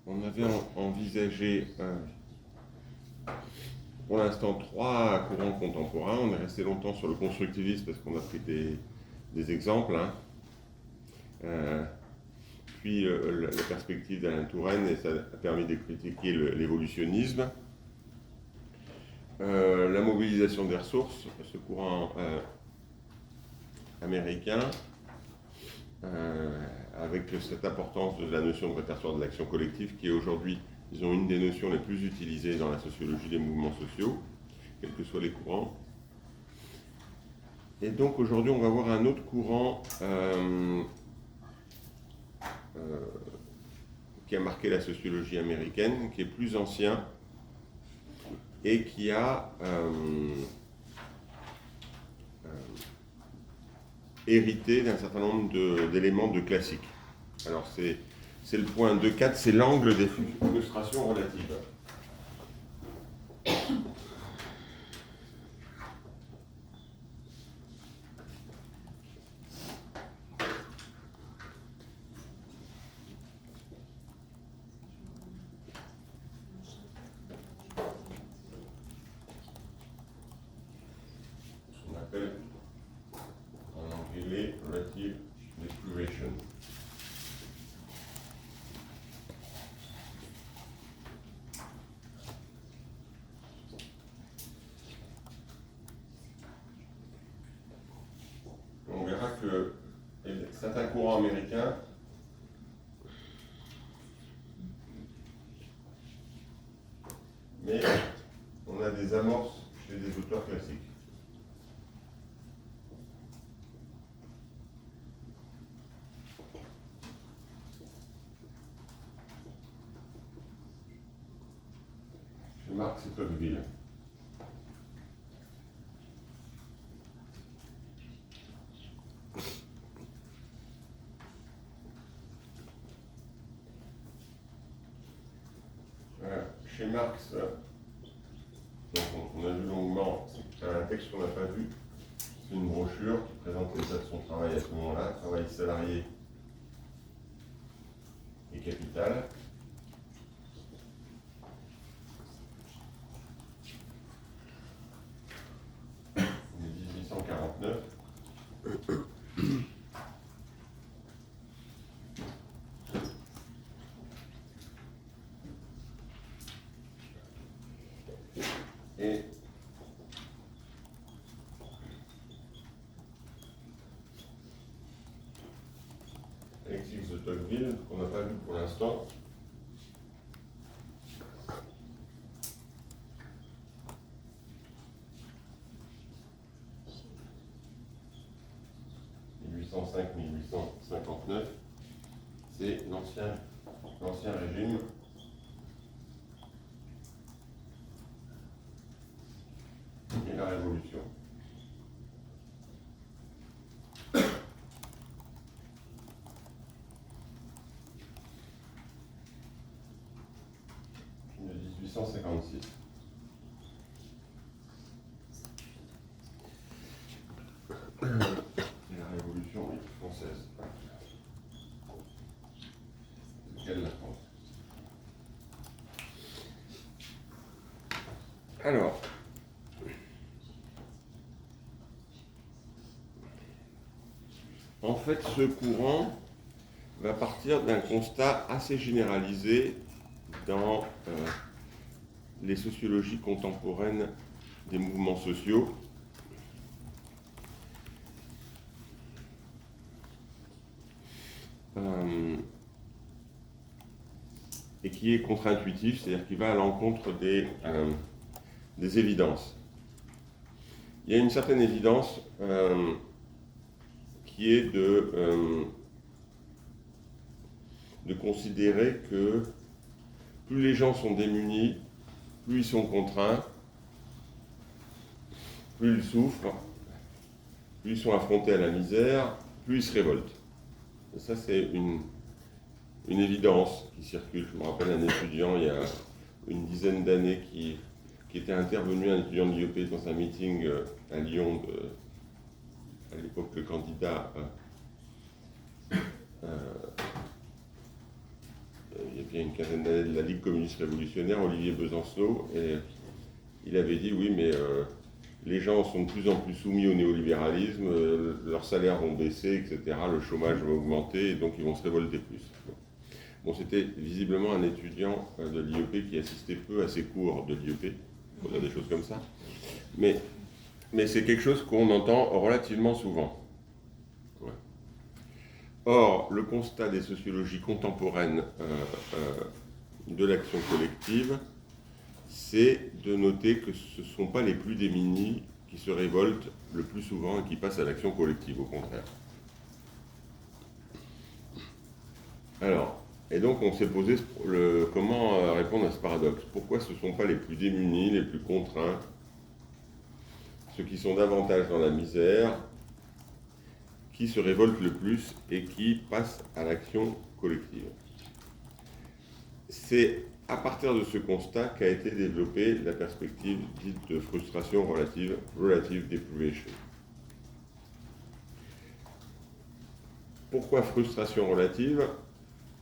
on avait envisagé pour l'instant 3 courants contemporains. On est resté longtemps sur le constructivisme parce qu'on a pris des exemples. Puis la perspective d'Alain Touraine, et ça a permis de critiquer l'évolutionnisme. La mobilisation des ressources, ce courant américain, avec cette importance de la notion de répertoire de l'action collective, qui est aujourd'hui, disons, une des notions les plus utilisées dans la sociologie des mouvements sociaux, quels que soient les courants. Et donc aujourd'hui, on va voir un autre courant qui a marqué la sociologie américaine, qui est plus ancien et qui a hérité d'un certain nombre d'éléments de classiques. Alors c'est le point 2.4, c'est l'angle des frustrations relatives. On appelle en anglais relative deprivation. On verra que certains courants américains mais on a des amorces chez des auteurs classiques. Chez Marx et Tocqueville. Chez Marx, donc on a vu longuement, c'est un texte qu'on n'a pas vu, c'est une brochure qui présente l'état de son travail à ce moment-là, travail salarié et capital. On est 1849. Et l'exil de Tocqueville, qu'on n'a pas vu pour l'instant. (1805-1859), c'est l'ancien régime. Et la Révolution. De 1856. Et la Révolution française. Quelle la France? Alors, en fait, ce courant va partir d'un constat assez généralisé dans les sociologies contemporaines des mouvements sociaux. Et qui est contre-intuitif, c'est-à-dire qui va à l'encontre des évidences. Il y a une certaine évidence qui est de considérer que plus les gens sont démunis, plus ils sont contraints, plus ils souffrent, plus ils sont affrontés à la misère, plus ils se révoltent. Et ça, c'est une évidence qui circule. Je me rappelle un étudiant, il y a une dizaine d'années, qui était intervenu, un étudiant de l'IEP, dans un meeting à Lyon, à l'époque le candidat, il y a y a une quinzaine d'années de la Ligue communiste révolutionnaire, Olivier Besancenot, et il avait dit oui, mais les gens sont de plus en plus soumis au néolibéralisme, leurs salaires vont baisser, etc., le chômage va augmenter, et donc ils vont se révolter plus. Bon, c'était visiblement un étudiant de l'IEP qui assistait peu à ces cours de l'IEP, pour dire des choses comme ça, mais c'est quelque chose qu'on entend relativement souvent. Ouais. Or, le constat des sociologies contemporaines de l'action collective, c'est de noter que ce ne sont pas les plus démunis qui se révoltent le plus souvent et qui passent à l'action collective, au contraire. Alors, et donc on s'est posé comment répondre à ce paradoxe. Pourquoi ce ne sont pas les plus démunis, les plus contraints, ceux qui sont davantage dans la misère, qui se révoltent le plus et qui passent à l'action collective? C'est à partir de ce constat qu'a été développée la perspective dite de frustration relative, relative deprivation. Pourquoi frustration relative?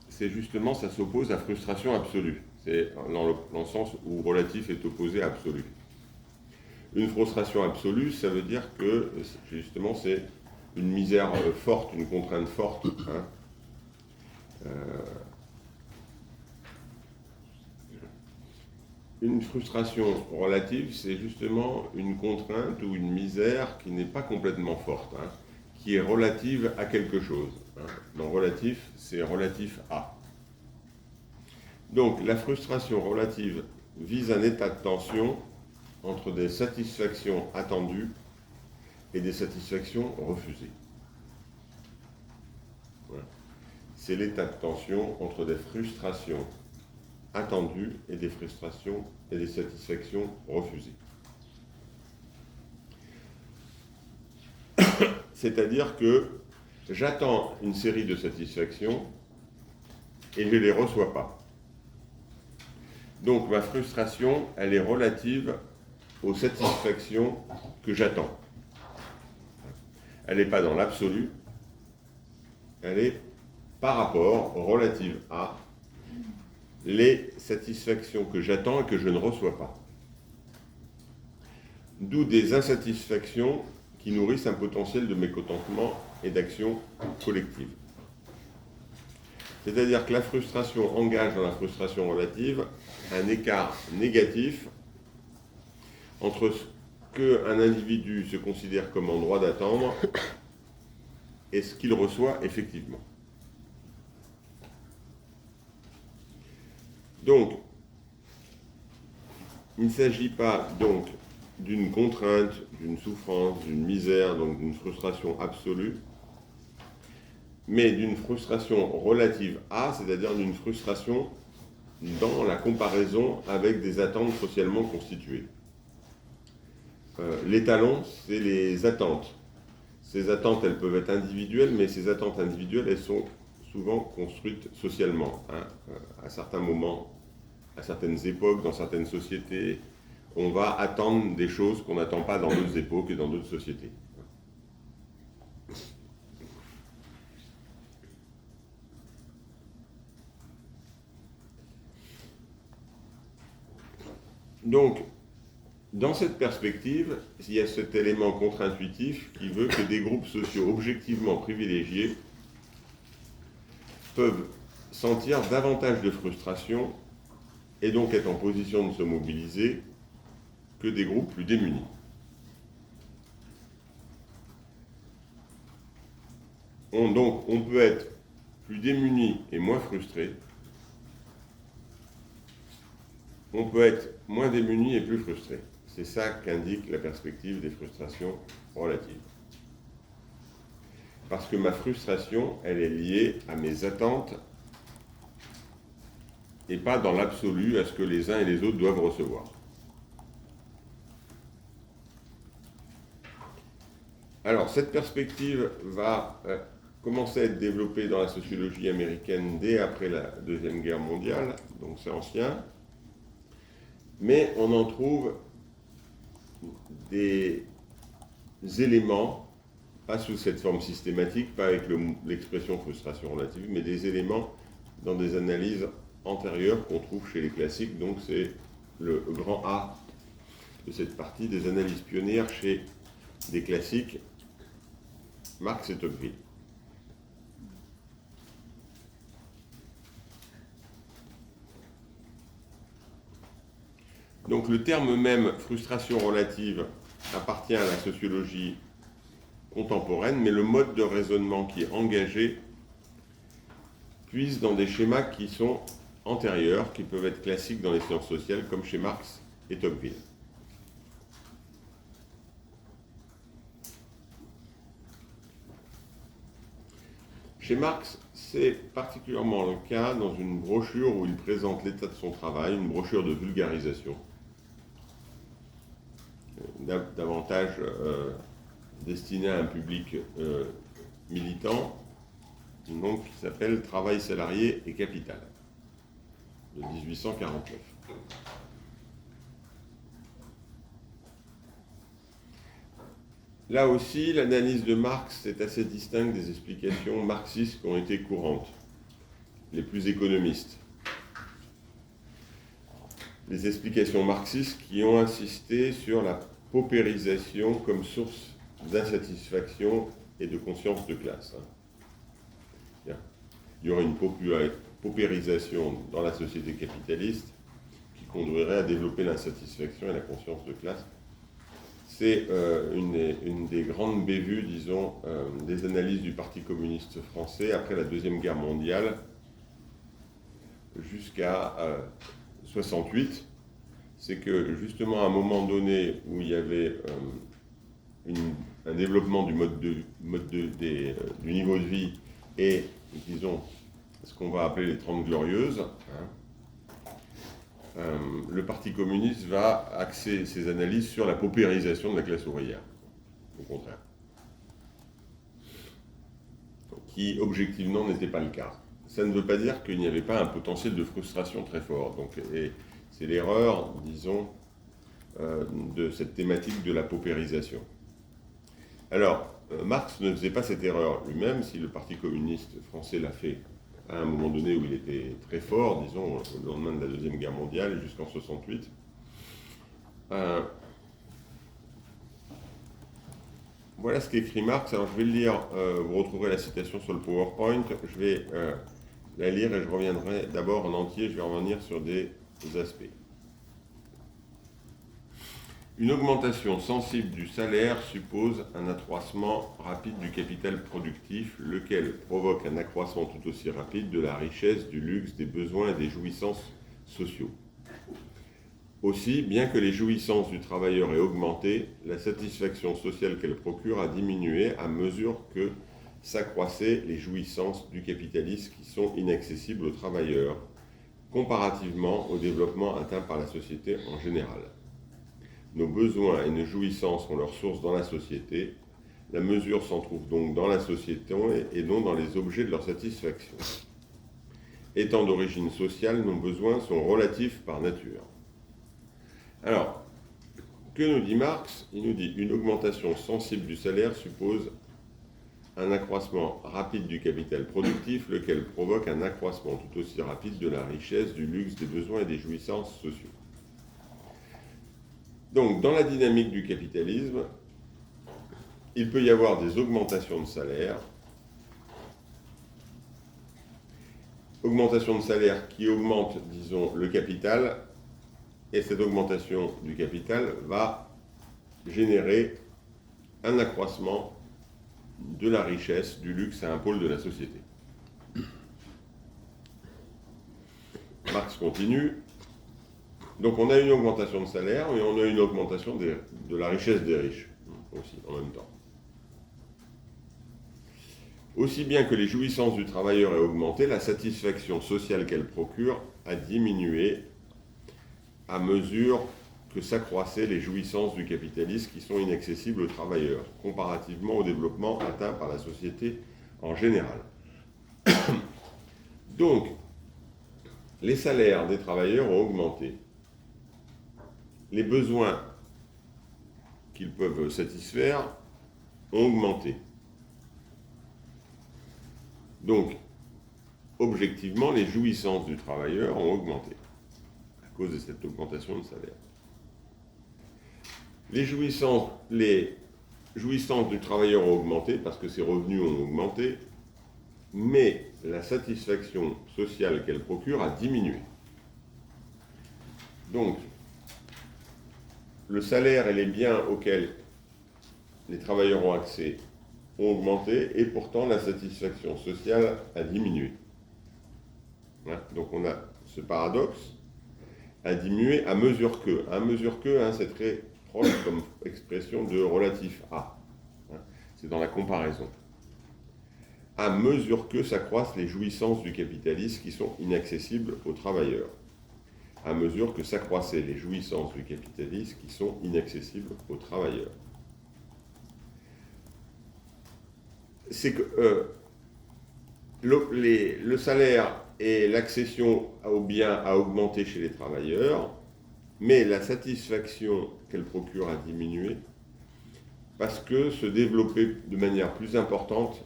C'est justement, ça s'oppose à frustration absolue. C'est dans le sens où relatif est opposé à absolu. Une frustration absolue, ça veut dire que, justement, c'est une misère forte, une contrainte forte. Hein. Une frustration relative, c'est justement une contrainte ou une misère qui n'est pas complètement forte, hein, qui est relative à quelque chose. Hein. Dans relatif, c'est relatif à. Donc, la frustration relative vise un état de tension entre des satisfactions attendues et des satisfactions refusées. Voilà. C'est l'état de tension entre des frustrations attendues et des frustrations et des satisfactions refusées. C'est-à-dire que j'attends une série de satisfactions et je ne les reçois pas. Donc ma frustration, elle est relative aux satisfactions que j'attends. Elle n'est pas dans l'absolu, elle est par rapport, relative à les satisfactions que j'attends et que je ne reçois pas. D'où des insatisfactions qui nourrissent un potentiel de mécontentement et d'action collective. C'est-à-dire que la frustration engage dans la frustration relative un écart négatif entre ce qu'un individu se considère comme en droit d'attendre et ce qu'il reçoit effectivement. Donc, il ne s'agit pas donc d'une contrainte, d'une souffrance, d'une misère, donc d'une frustration absolue, mais d'une frustration relative à, c'est-à-dire d'une frustration dans la comparaison avec des attentes socialement constituées. L'étalon, c'est les attentes. Ces attentes, elles peuvent être individuelles, mais ces attentes individuelles, elles sont souvent construites socialement. Hein. À certains moments, à certaines époques, dans certaines sociétés, on va attendre des choses qu'on n'attend pas dans d'autres époques et dans d'autres sociétés. Donc, dans cette perspective, il y a cet élément contre-intuitif qui veut que des groupes sociaux objectivement privilégiés peuvent sentir davantage de frustration et donc être en position de se mobiliser que des groupes plus démunis. Donc, on peut être plus démuni et moins frustré. On peut être moins démuni et plus frustré. C'est ça qu'indique la perspective des frustrations relatives. Parce que ma frustration, elle est liée à mes attentes et pas dans l'absolu à ce que les uns et les autres doivent recevoir. Alors, cette perspective va commencer à être développée dans la sociologie américaine dès après la Deuxième Guerre mondiale, donc c'est ancien, mais on en trouve des éléments, pas sous cette forme systématique, pas avec l'expression frustration relative, mais des éléments dans des analyses antérieure qu'on trouve chez les classiques, donc c'est le grand A de cette partie des analyses pionnières chez des classiques, Marx et Tocqueville. Donc le terme même frustration relative appartient à la sociologie contemporaine, mais le mode de raisonnement qui est engagé puise dans des schémas qui sont antérieurs, qui peuvent être classiques dans les sciences sociales, comme chez Marx et Tocqueville. Chez Marx, c'est particulièrement le cas dans une brochure où il présente l'état de son travail, une brochure de vulgarisation, davantage destinée à un public militant, donc qui s'appelle Travail salarié et capital, de 1849. Là aussi, l'analyse de Marx est assez distincte des explications marxistes qui ont été courantes, les plus économistes. Les explications marxistes qui ont insisté sur la paupérisation comme source d'insatisfaction et de conscience de classe. Il y aurait une paupérisation dans la société capitaliste qui conduirait à développer l'insatisfaction et la conscience de classe. C'est une des grandes bévues, disons, des analyses du Parti communiste français après la Deuxième Guerre mondiale jusqu'à 68. C'est que justement à un moment donné où il y avait un développement du du niveau de vie et, disons, ce qu'on va appeler les 30 glorieuses, le Parti communiste va axer ses analyses sur la paupérisation de la classe ouvrière, au contraire, qui objectivement n'était pas le cas. Ça ne veut pas dire qu'il n'y avait pas un potentiel de frustration très fort. Donc, et c'est l'erreur, disons, de cette thématique de la paupérisation. Alors, Marx ne faisait pas cette erreur lui-même, si le Parti communiste français l'a fait à un moment donné où il était très fort, disons, au lendemain de la Deuxième Guerre mondiale, jusqu'en 68. Voilà ce qu'écrit Marx. Alors, je vais le lire, vous retrouverez la citation sur le PowerPoint. Je vais la lire et je reviendrai d'abord en entier, je vais revenir sur des aspects. Une augmentation sensible du salaire suppose un accroissement rapide du capital productif, lequel provoque un accroissement tout aussi rapide de la richesse, du luxe, des besoins et des jouissances sociaux. Aussi, bien que les jouissances du travailleur aient augmenté, la satisfaction sociale qu'elle procure a diminué à mesure que s'accroissaient les jouissances du capitaliste qui sont inaccessibles aux travailleurs, comparativement au développement atteint par la société en général. Nos besoins et nos jouissances ont leur source dans la société. La mesure s'en trouve donc dans la société et non dans les objets de leur satisfaction. Étant d'origine sociale, nos besoins sont relatifs par nature. Alors, que nous dit Marx ? Il nous dit une augmentation sensible du salaire suppose un accroissement rapide du capital productif, lequel provoque un accroissement tout aussi rapide de la richesse, du luxe, des besoins et des jouissances sociaux. Donc, dans la dynamique du capitalisme, il peut y avoir des augmentations de salaire, qui augmentent, disons, le capital, et cette augmentation du capital va générer un accroissement de la richesse, du luxe à un pôle de la société. Marx continue. Donc on a une augmentation de salaire, mais on a une augmentation de la richesse des riches aussi, en même temps. Aussi bien que les jouissances du travailleur aient augmenté, la satisfaction sociale qu'elle procure a diminué à mesure que s'accroissaient les jouissances du capitaliste qui sont inaccessibles aux travailleurs, comparativement au développement atteint par la société en général. Donc, les salaires des travailleurs ont augmenté. Les besoins qu'ils peuvent satisfaire ont augmenté. Donc, objectivement, les jouissances du travailleur ont augmenté à cause de cette augmentation de salaire. Les jouissances du travailleur ont augmenté parce que ses revenus ont augmenté, mais la satisfaction sociale qu'elle procure a diminué. Donc, le salaire et les biens auxquels les travailleurs ont accès ont augmenté et pourtant la satisfaction sociale a diminué. Donc on a ce paradoxe, a diminué à mesure que. À mesure que, c'est très proche comme expression de relatif à. C'est dans la comparaison. À mesure que s'accroissent les jouissances du capitalisme qui sont inaccessibles aux travailleurs. À mesure que s'accroissaient les jouissances du capitalisme qui sont inaccessibles aux travailleurs. C'est que le salaire et l'accession aux biens a augmenté chez les travailleurs, mais la satisfaction qu'elle procure a diminué parce que se développer de manière plus importante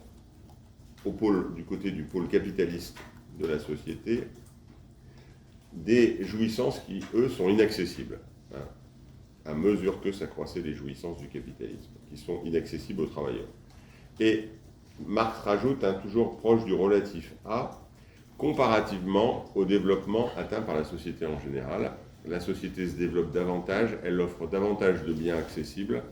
du côté du pôle capitaliste de la société des jouissances qui, eux, sont inaccessibles, à mesure que s'accroissaient les jouissances du capitalisme, qui sont inaccessibles aux travailleurs. Et Marx rajoute, toujours proche du relatif à, comparativement au développement atteint par la société en général. La société se développe davantage, elle offre davantage de biens accessibles,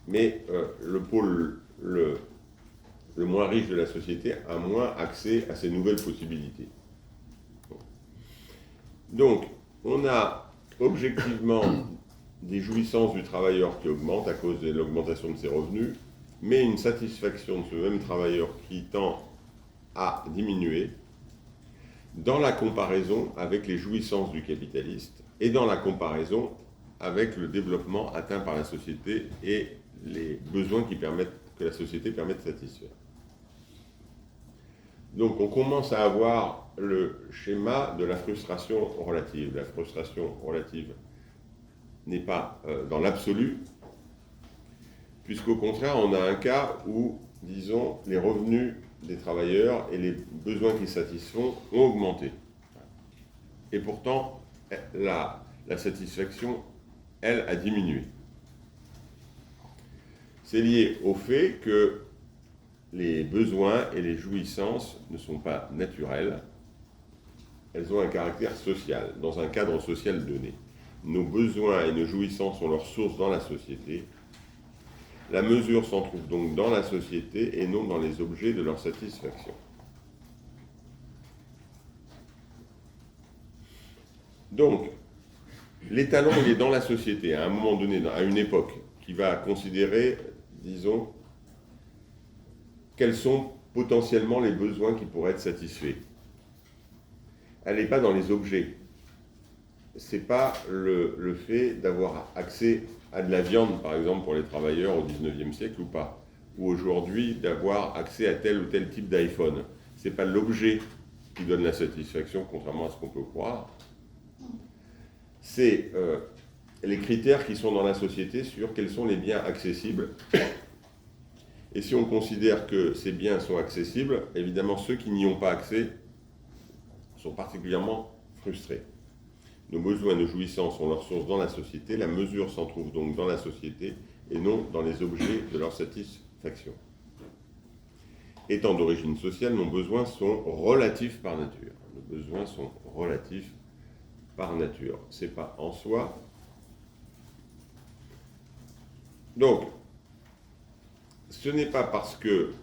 mais le pôle le moins riche de la société a moins accès à ces nouvelles possibilités. Donc, on a objectivement des jouissances du travailleur qui augmentent à cause de l'augmentation de ses revenus, mais une satisfaction de ce même travailleur qui tend à diminuer dans la comparaison avec les jouissances du capitaliste et dans la comparaison avec le développement atteint par la société et les besoins que la société permet de satisfaire. Donc on commence à avoir le schéma de la frustration relative. La frustration relative n'est pas dans l'absolu, puisqu'au contraire, on a un cas où, disons, les revenus des travailleurs et les besoins qu'ils satisfont ont augmenté. Et pourtant, la satisfaction, elle, a diminué. C'est lié au fait que les besoins et les jouissances ne sont pas naturelles, elles ont un caractère social, dans un cadre social donné. Nos besoins et nos jouissances ont leur source dans la société. La mesure s'en trouve donc dans la société et non dans les objets de leur satisfaction. Donc, l'étalon, il est dans la société, à un moment donné, à une époque, qui va considérer, disons, quels sont potentiellement les besoins qui pourraient être satisfaits. Elle n'est pas dans les objets. Ce n'est pas le fait d'avoir accès à de la viande, par exemple, pour les travailleurs au XIXe siècle ou pas. Ou aujourd'hui, d'avoir accès à tel ou tel type d'iPhone. Ce n'est pas l'objet qui donne la satisfaction, contrairement à ce qu'on peut croire. C'est les critères qui sont dans la société sur quels sont les biens accessibles. Et si on considère que ces biens sont accessibles, évidemment, ceux qui n'y ont pas accès sont particulièrement frustrés. Nos besoins, nos jouissances ont leur source dans la société, la mesure s'en trouve donc dans la société et non dans les objets de leur satisfaction. Étant d'origine sociale, nos besoins sont relatifs par nature. Nos besoins sont relatifs par nature. Ce n'est pas en soi. Donc, ce n'est pas parce que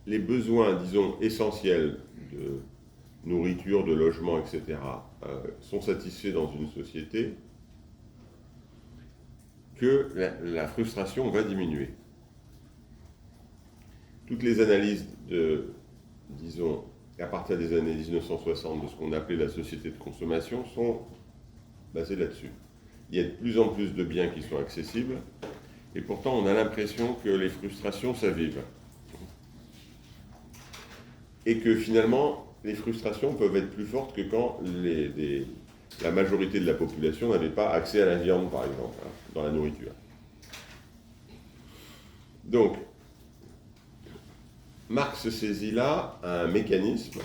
les besoins, disons, essentiels de nourriture, de logement, etc., sont satisfaits dans une société que la frustration va diminuer. Toutes les analyses disons, à partir des années 1960, de ce qu'on appelait la société de consommation, sont basées là-dessus. Il y a de plus en plus de biens qui sont accessibles, et pourtant on a l'impression que les frustrations s'avivent. Et que finalement, les frustrations peuvent être plus fortes que quand la majorité de la population n'avait pas accès à la viande, par exemple, dans la nourriture. Donc, Marx saisit là un mécanisme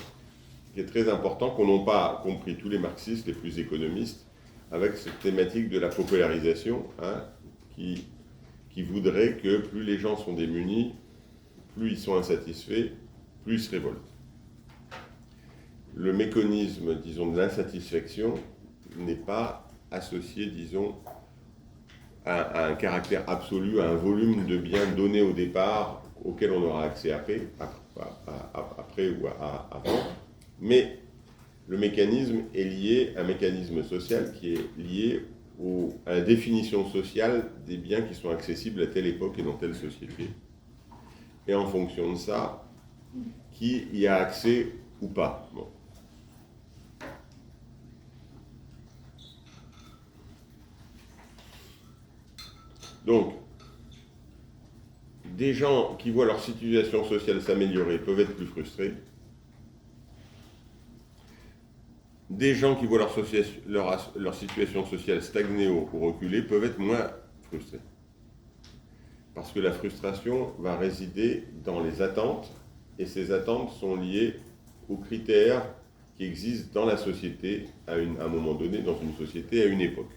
qui est très important, qu'ont n'ont pas compris tous les marxistes, les plus économistes, avec cette thématique de la popularisation, hein, qui voudrait que plus les gens sont démunis, plus ils sont insatisfaits, plus ils se révoltent. Le mécanisme, disons, de l'insatisfaction n'est pas associé, disons, à un caractère absolu, à un volume de biens donné au départ, auquel on aura accès après ou avant, mais le mécanisme est lié à un mécanisme social qui est lié à la définition sociale des biens qui sont accessibles à telle époque et dans telle société. Et en fonction de ça, qui y a accès ou pas. Bon. Donc, des gens qui voient leur situation sociale s'améliorer peuvent être plus frustrés. Des gens qui voient leur situation sociale stagner ou reculer peuvent être moins frustrés. Parce que la frustration va résider dans les attentes, et ces attentes sont liées aux critères qui existent dans la société à un moment donné, dans une société, à une époque.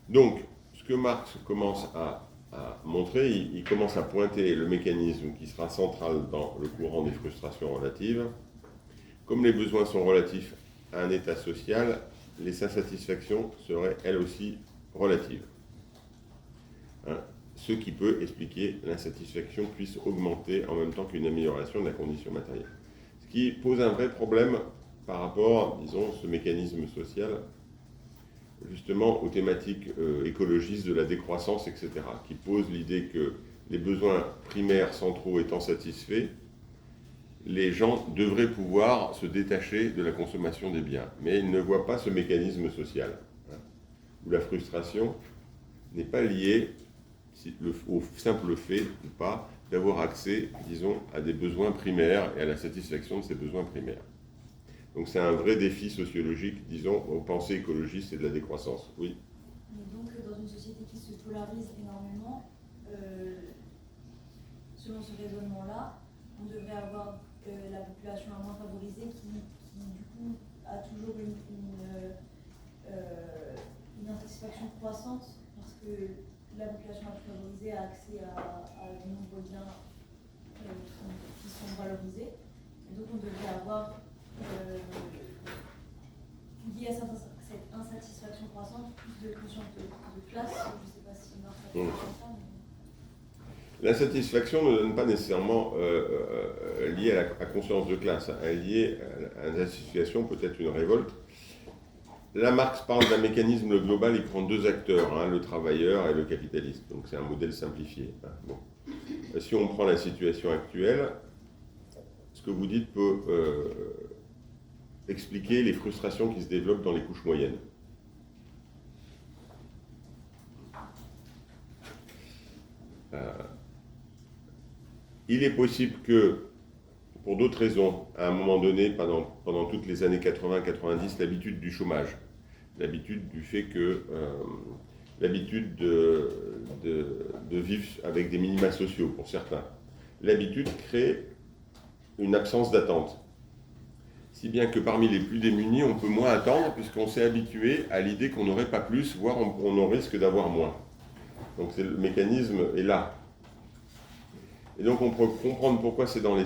Donc, ce que Marx commence à montrer, il commence à pointer le mécanisme qui sera central dans le courant des frustrations relatives. Comme les besoins sont relatifs à un état social, les insatisfactions seraient elles aussi relatives. Hein, ce qui peut expliquer l'insatisfaction puisse augmenter en même temps qu'une amélioration de la condition matérielle. Ce qui pose un vrai problème par rapport, disons, ce mécanisme social, justement aux thématiques écologistes de la décroissance, etc., qui posent l'idée que les besoins primaires centraux étant satisfaits, les gens devraient pouvoir se détacher de la consommation des biens. Mais ils ne voient pas ce mécanisme social, hein, où la frustration n'est pas liée au simple fait ou pas d'avoir accès, disons, à des besoins primaires et à la satisfaction de ces besoins primaires. Donc c'est un vrai défi sociologique, disons, aux pensées écologistes et de la décroissance. Oui. Mais donc dans une société qui se polarise énormément, selon ce raisonnement-là, on devrait avoir la population la moins favorisée qui du coup a toujours une insatisfaction croissante parce que la population la plus favorisée a accès à de nombreux biens qui sont valorisés. Et donc on devrait avoir lié à cette insatisfaction croissante, plus de conscience de classe. Je ne sais pas si Marx a fait ça. L'insatisfaction ne donne pas nécessairement liée à la conscience de classe. Elle est liée à une insatisfaction, peut-être une révolte. Là, Marx parle d'un mécanisme global, il prend deux acteurs, hein, le travailleur et le capitaliste. Donc c'est un modèle simplifié. Hein. Bon. Si on prend la situation actuelle, ce que vous dites peut expliquer les frustrations qui se développent dans les couches moyennes. Il est possible que, pour d'autres raisons, à un moment donné, pendant toutes les années 80-90, l'habitude du chômage, l'habitude du fait que, l'habitude de vivre avec des minima sociaux pour certains, l'habitude crée une absence d'attente. Si bien que parmi les plus démunis, on peut moins attendre puisqu'on s'est habitué à l'idée qu'on n'aurait pas plus, voire on risque d'avoir moins. Donc le mécanisme est là. Et donc on peut comprendre pourquoi c'est dans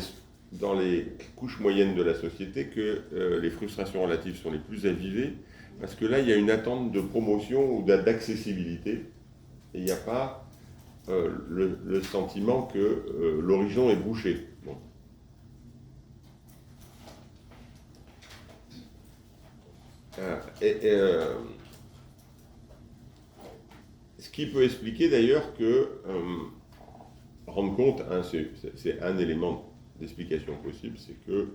les couches moyennes de la société que les frustrations relatives sont les plus avivées, parce que là il y a une attente de promotion ou d'accessibilité, et il n'y a pas le sentiment que l'horizon est bouché. Bon. Ce qui peut expliquer d'ailleurs que rendre compte, hein, c'est un élément d'explication possible, c'est que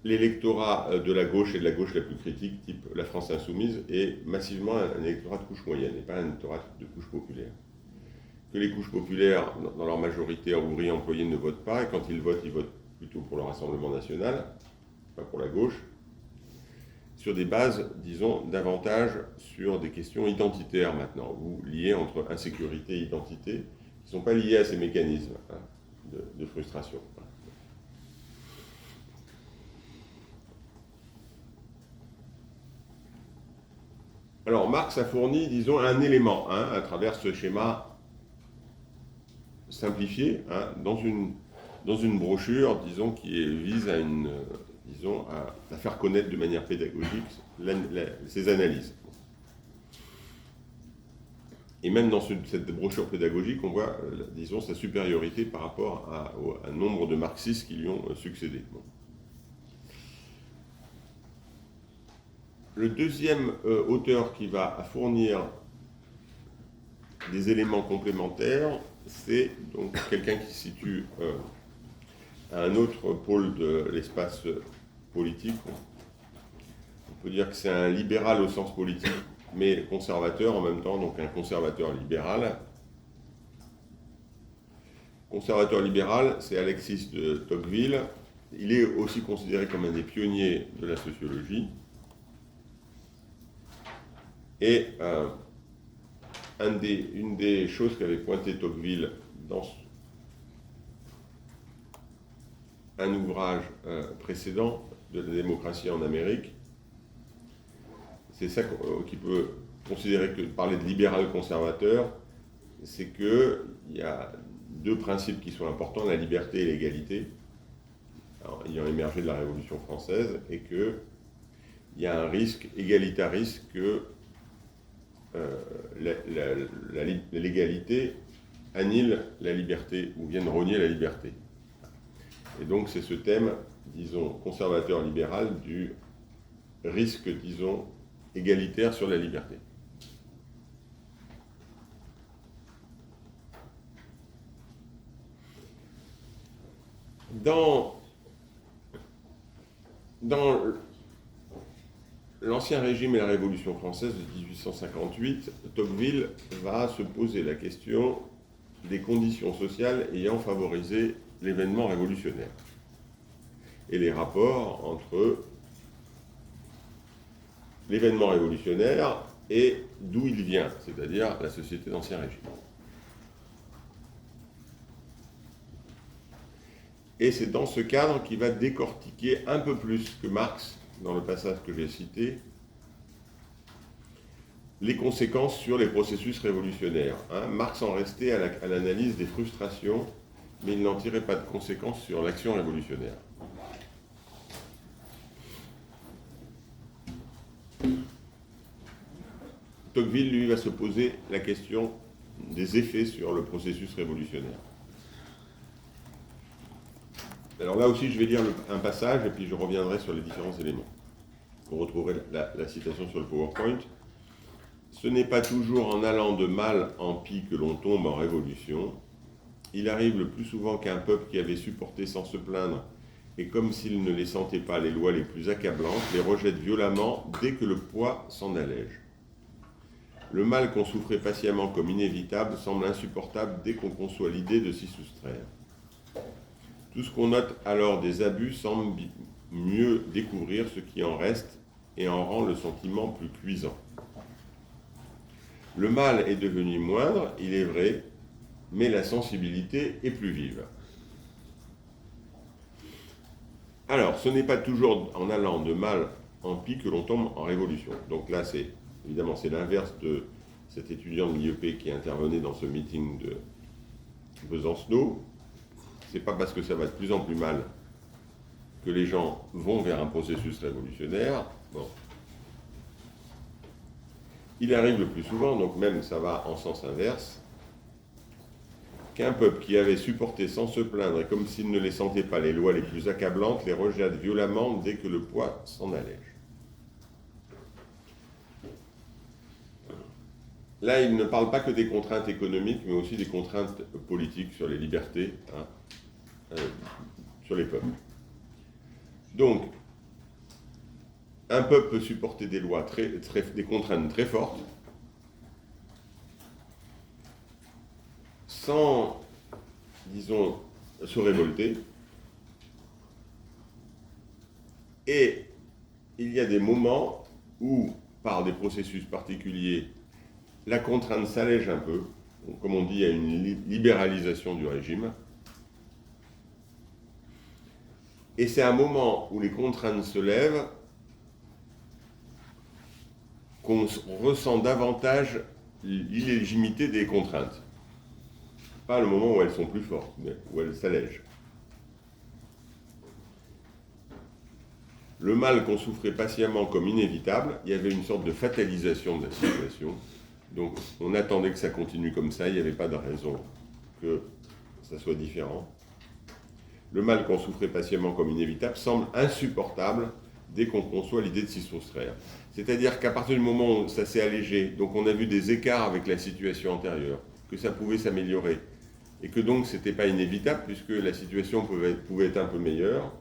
l'électorat de la gauche et de la gauche la plus critique, type la France insoumise, est massivement un électorat de couche moyenne et pas un électorat de couche populaire. Que les couches populaires, dans leur majorité ouvriers employés, ne votent pas, et quand ils votent plutôt pour le Rassemblement national, pas pour la gauche. sur des bases, disons, davantage sur des questions identitaires maintenant, ou liées entre insécurité et identité, qui ne sont pas liées à ces mécanismes de frustration. Alors, Marx a fourni, disons, un élément à travers ce schéma simplifié dans une brochure, disons, qui vise à faire connaître de manière pédagogique ces analyses. Et même dans cette brochure pédagogique, on voit, disons, sa supériorité par rapport à un nombre de marxistes qui lui ont succédé. Bon. Le deuxième auteur qui va fournir des éléments complémentaires, c'est donc quelqu'un qui se situe à un autre pôle de l'espace politique. On peut dire que c'est un libéral au sens politique, mais conservateur en même temps, donc un conservateur libéral. Conservateur libéral, c'est Alexis de Tocqueville. Il est aussi considéré comme un des pionniers de la sociologie. Et une des choses qu'avait pointé Tocqueville dans un ouvrage précédent de la démocratie en Amérique, c'est ça qui peut considérer que parler de libéral conservateur, c'est qu'il y a deux principes qui sont importants, la liberté et l'égalité, ayant émergé de la Révolution française, et qu'il y a un risque égalitariste que l'égalité annihile la liberté ou vienne rogner la liberté. Et donc c'est ce thème, disons, conservateur-libéral du risque, disons, égalitaire sur la liberté. Dans l'Ancien Régime et la Révolution française de 1858, Tocqueville va se poser la question des conditions sociales ayant favorisé l'événement révolutionnaire et les rapports entre l'événement révolutionnaire et d'où il vient, c'est-à-dire la société d'Ancien Régime. Et c'est dans ce cadre qu'il va décortiquer un peu plus que Marx, dans le passage que j'ai cité, les conséquences sur les processus révolutionnaires. Marx en restait à l'analyse des frustrations, mais il n'en tirait pas de conséquences sur l'action révolutionnaire. Tocqueville, lui, va se poser la question des effets sur le processus révolutionnaire. Alors là aussi, je vais lire un passage et puis je reviendrai sur les différents éléments. Vous retrouverez la citation sur le PowerPoint. Ce n'est pas toujours en allant de mal en pis que l'on tombe en révolution. Il arrive le plus souvent qu'un peuple qui avait supporté sans se plaindre, et comme s'il ne les sentait pas les lois les plus accablantes, les rejette violemment dès que le poids s'en allège. Le mal qu'on souffrait patiemment comme inévitable semble insupportable dès qu'on conçoit l'idée de s'y soustraire. Tout ce qu'on note alors des abus semble mieux découvrir ce qui en reste et en rend le sentiment plus cuisant. Le mal est devenu moindre, il est vrai, mais la sensibilité est plus vive. Alors, ce n'est pas toujours en allant de mal en pis que l'on tombe en révolution. Donc là, évidemment, c'est l'inverse de cet étudiant de l'IEP qui intervenait dans ce meeting de Besancenot. C'est pas parce que ça va de plus en plus mal que les gens vont vers un processus révolutionnaire. Bon. Il arrive le plus souvent, donc même ça va en sens inverse, qu'un peuple qui avait supporté sans se plaindre et comme s'il ne les sentait pas les lois les plus accablantes, les rejette violemment dès que le poids s'en allège. Là, il ne parle pas que des contraintes économiques, mais aussi des contraintes politiques sur les libertés, sur les peuples. Donc, un peuple peut supporter des lois, des contraintes très fortes, sans, disons, se révolter, et il y a des moments où, par des processus particuliers, la contrainte s'allège un peu. Donc, comme on dit, il y a une libéralisation du régime. Et c'est un moment où les contraintes se lèvent qu'on ressent davantage l'illégitimité des contraintes. Pas le moment où elles sont plus fortes, mais où elles s'allègent. Le mal qu'on souffrait patiemment comme inévitable, il y avait une sorte de fatalisation de la situation. Donc on attendait que ça continue comme ça, il n'y avait pas de raison que ça soit différent. Le mal qu'on souffrait patiemment comme inévitable semble insupportable dès qu'on conçoit l'idée de s'y soustraire. C'est-à-dire qu'à partir du moment où ça s'est allégé, donc on a vu des écarts avec la situation antérieure, que ça pouvait s'améliorer, et que donc ce n'était pas inévitable puisque la situation pouvait être un peu meilleure,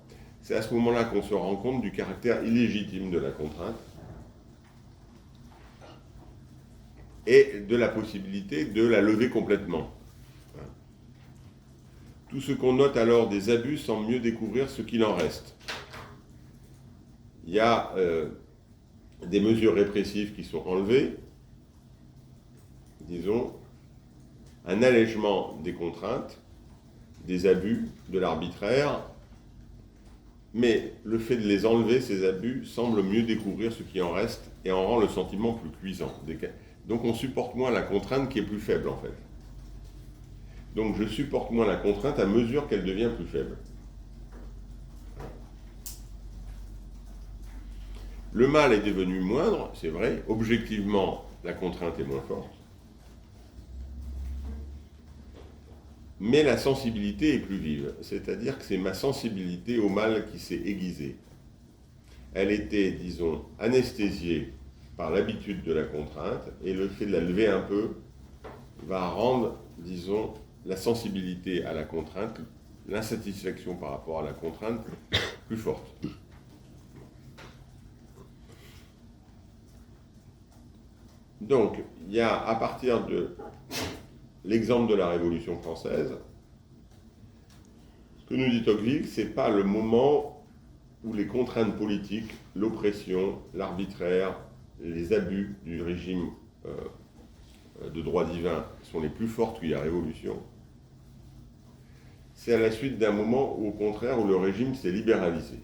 c'est à ce moment-là qu'on se rend compte du caractère illégitime de la contrainte et de la possibilité de la lever complètement. Tout ce qu'on note alors des abus semble mieux découvrir ce qu'il en reste. Il y a des mesures répressives qui sont enlevées, disons, un allègement des contraintes, des abus, de l'arbitraire, mais le fait de les enlever, ces abus, semble mieux découvrir ce qui en reste et en rend le sentiment plus cuisant. Donc on supporte moins la contrainte qui est plus faible en fait. Donc je supporte moins la contrainte à mesure qu'elle devient plus faible. Le mal est devenu moindre, c'est vrai, objectivement la contrainte est moins forte, mais la sensibilité est plus vive, c'est-à-dire que c'est ma sensibilité au mal qui s'est aiguisée. Elle était, disons, anesthésiée par l'habitude de la contrainte, et le fait de la lever un peu va rendre, disons, la sensibilité à la contrainte, l'insatisfaction par rapport à la contrainte plus forte. Donc, il y a à partir de l'exemple de la Révolution française, ce que nous dit Tocqueville, ce n'est pas le moment où les contraintes politiques, l'oppression, l'arbitraire, les abus du régime de droit divin sont les plus fortes qu'il y a Révolution. C'est à la suite d'un moment où, au contraire, où le régime s'est libéralisé.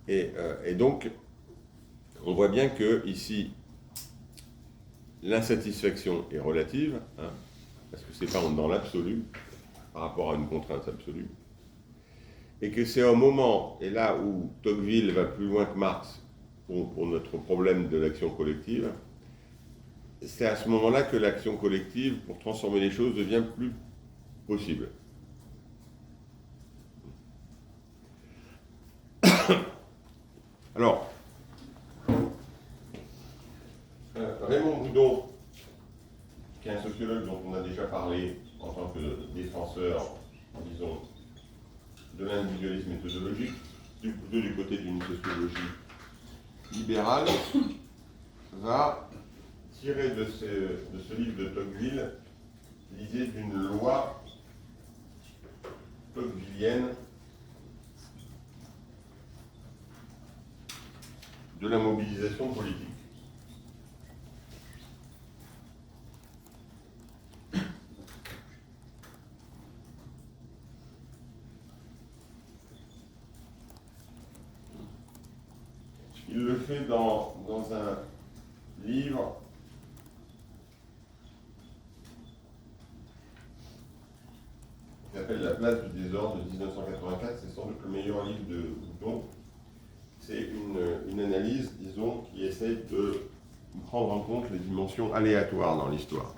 Et donc, on voit bien que ici, l'insatisfaction est relative, hein, parce que c'est pas dans l'absolu, par rapport à une contrainte absolue, et que c'est un moment, et là où Tocqueville va plus loin que Marx pour notre problème de l'action collective, c'est à ce moment-là que l'action collective, pour transformer les choses, devient plus possible. Alors, Raymond Boudon, qui est un sociologue dont on a déjà parlé en tant que défenseur, disons, de l'individualisme méthodologique, plutôt du côté d'une sociologie libérale, va tirer de ce livre de Tocqueville l'idée d'une loi tocquevillienne de la mobilisation politique. Il le fait dans un livre qui s'appelle La place du désordre de 1984. C'est sans doute le meilleur livre de Boudon. C'est une analyse, disons, qui essaie de prendre en compte les dimensions aléatoires dans l'histoire.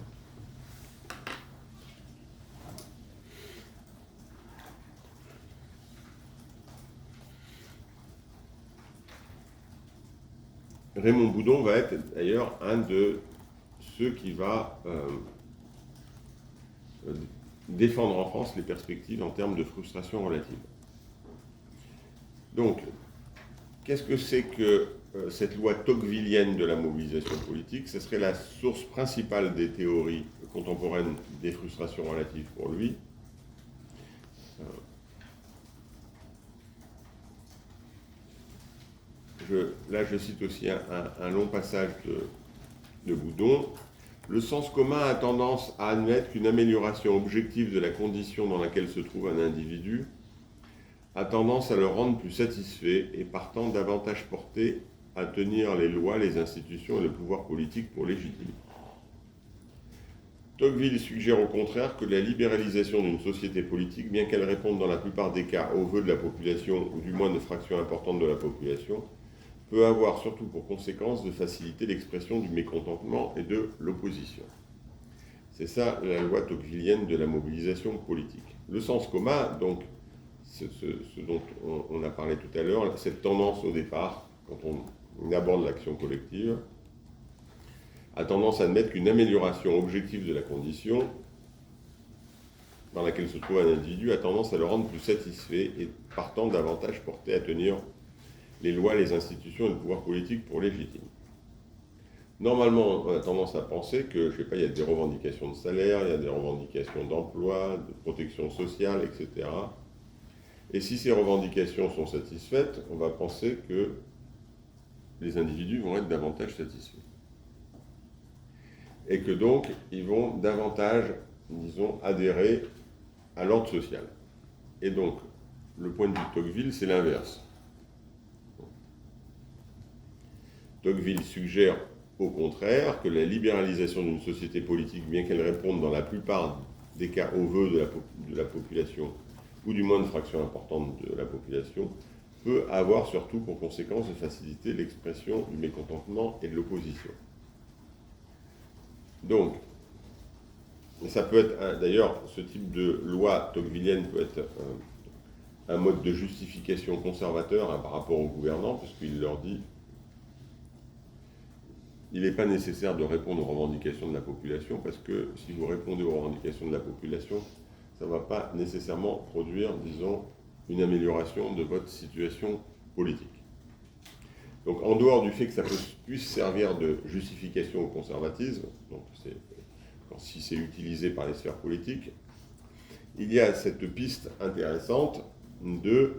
Raymond Boudon va être d'ailleurs un de ceux qui va défendre en France les perspectives en termes de frustration relative. Donc, qu'est-ce que c'est que cette loi tocquevillienne de la mobilisation politique? Ce serait la source principale des théories contemporaines des frustrations relatives pour lui. je cite aussi un long passage de Boudon. Le sens commun a tendance à admettre qu'une amélioration objective de la condition dans laquelle se trouve un individu a tendance à le rendre plus satisfait et partant davantage porté à tenir les lois, les institutions et le pouvoir politique pour légitimes. Tocqueville suggère au contraire que la libéralisation d'une société politique, bien qu'elle réponde dans la plupart des cas aux vœux de la population, ou du moins de fractions importantes de la population, peut avoir surtout pour conséquence de faciliter l'expression du mécontentement et de l'opposition. C'est ça la loi tocquevillienne de la mobilisation politique. Le sens commun, donc, ce dont on a parlé tout à l'heure, cette tendance au départ, quand on aborde l'action collective, a tendance à admettre qu'une amélioration objective de la condition dans laquelle se trouve un individu a tendance à le rendre plus satisfait et partant davantage porté à tenir les lois, les institutions et le pouvoir politique pour légitimes. Normalement, on a tendance à penser que, je sais pas, il y a des revendications de salaire, il y a des revendications d'emploi, de protection sociale, etc. Et si ces revendications sont satisfaites, on va penser que les individus vont être davantage satisfaits. Et que donc, ils vont davantage, disons, adhérer à l'ordre social. Et donc, le point de vue de Tocqueville, c'est l'inverse. Tocqueville suggère au contraire que la libéralisation d'une société politique, bien qu'elle réponde dans la plupart des cas aux vœux de la population, ou du moins de fractions importantes de la population, peut avoir surtout pour conséquence de faciliter l'expression du mécontentement et de l'opposition. Donc, ça peut être, d'ailleurs, ce type de loi tocquevillienne peut être un mode de justification conservateur par rapport aux gouvernants, puisqu'il leur dit il n'est pas nécessaire de répondre aux revendications de la population, parce que si vous répondez aux revendications de la population, ça ne va pas nécessairement produire, disons, une amélioration de votre situation politique. Donc, en dehors du fait que ça puisse servir de justification au conservatisme, donc si c'est utilisé par les sphères politiques, il y a cette piste intéressante de,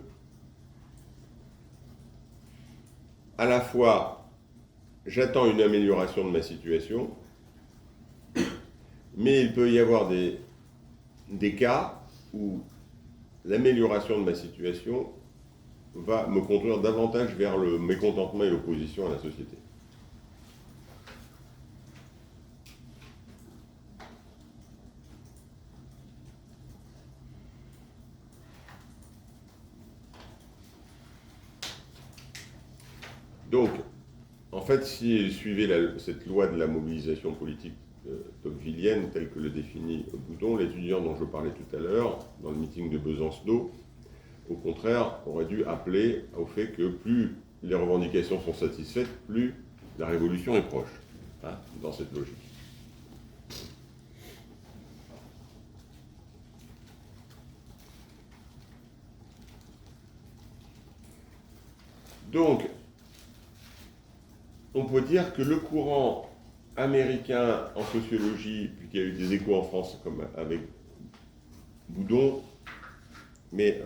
à la fois, j'attends une amélioration de ma situation, mais il peut y avoir des cas où l'amélioration de ma situation va me conduire davantage vers le mécontentement et l'opposition à la société. Donc, en fait, si il suivait cette loi de la mobilisation politique tocquevillienne, telle que le définit Boudon, l'étudiant dont je parlais tout à l'heure, dans le meeting de Besancenot, au contraire, aurait dû appeler au fait que plus les revendications sont satisfaites, plus la révolution est proche, hein, dans cette logique. Donc, on peut dire que le courant américain en sociologie, puis qu'il y a eu des échos en France, comme avec Boudon, mais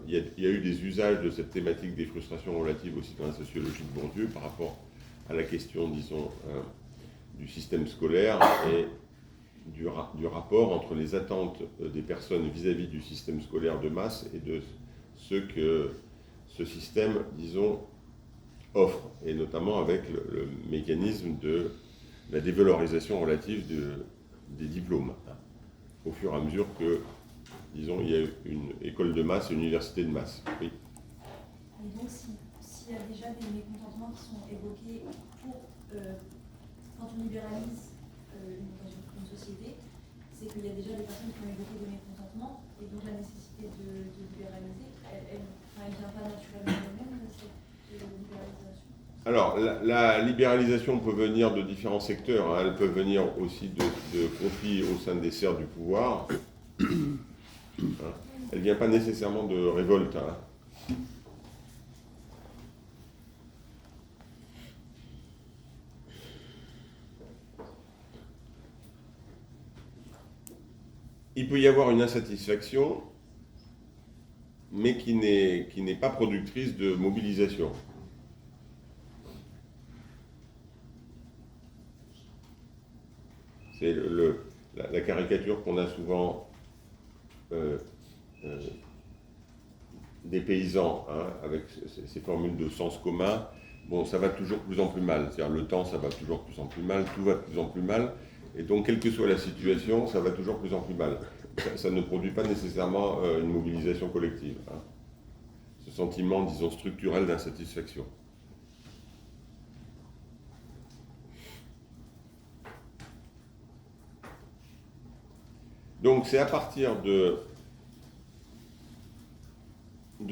il y a eu des usages de cette thématique des frustrations relatives aussi dans la sociologie de Bourdieu par rapport à la question, disons, du système scolaire et du rapport entre les attentes des personnes vis-à-vis du système scolaire de masse et de ce que ce système, disons, offre, et notamment avec le mécanisme de la dévalorisation relative des diplômes, hein, au fur et à mesure que, disons, il y a une école de masse et une université de masse. Oui. Et donc, s'il y a déjà des mécontentements qui sont évoqués quand on libéralise une société, c'est qu'il y a déjà des personnes qui ont évoqué des mécontentements, et donc la nécessité de libéraliser, elle ne vient pas naturellement d'elle-même, cette libéralisation. Alors, la libéralisation peut venir de différents secteurs, hein. Elle peut venir aussi de conflits au sein des sphères du pouvoir. Hein. Elle ne vient pas nécessairement de révolte. Hein. Il peut y avoir une insatisfaction, mais qui n'est pas productrice de mobilisation. C'est la caricature qu'on a souvent des paysans, hein, avec ces formules de sens commun. Bon, ça va toujours de plus en plus mal. C'est-à-dire le temps, ça va toujours de plus en plus mal, tout va de plus en plus mal. Et donc, quelle que soit la situation, ça va toujours de plus en plus mal. Ça ne produit pas nécessairement une mobilisation collective. Hein. Ce sentiment, disons, structurel d'insatisfaction. Donc, c'est à partir de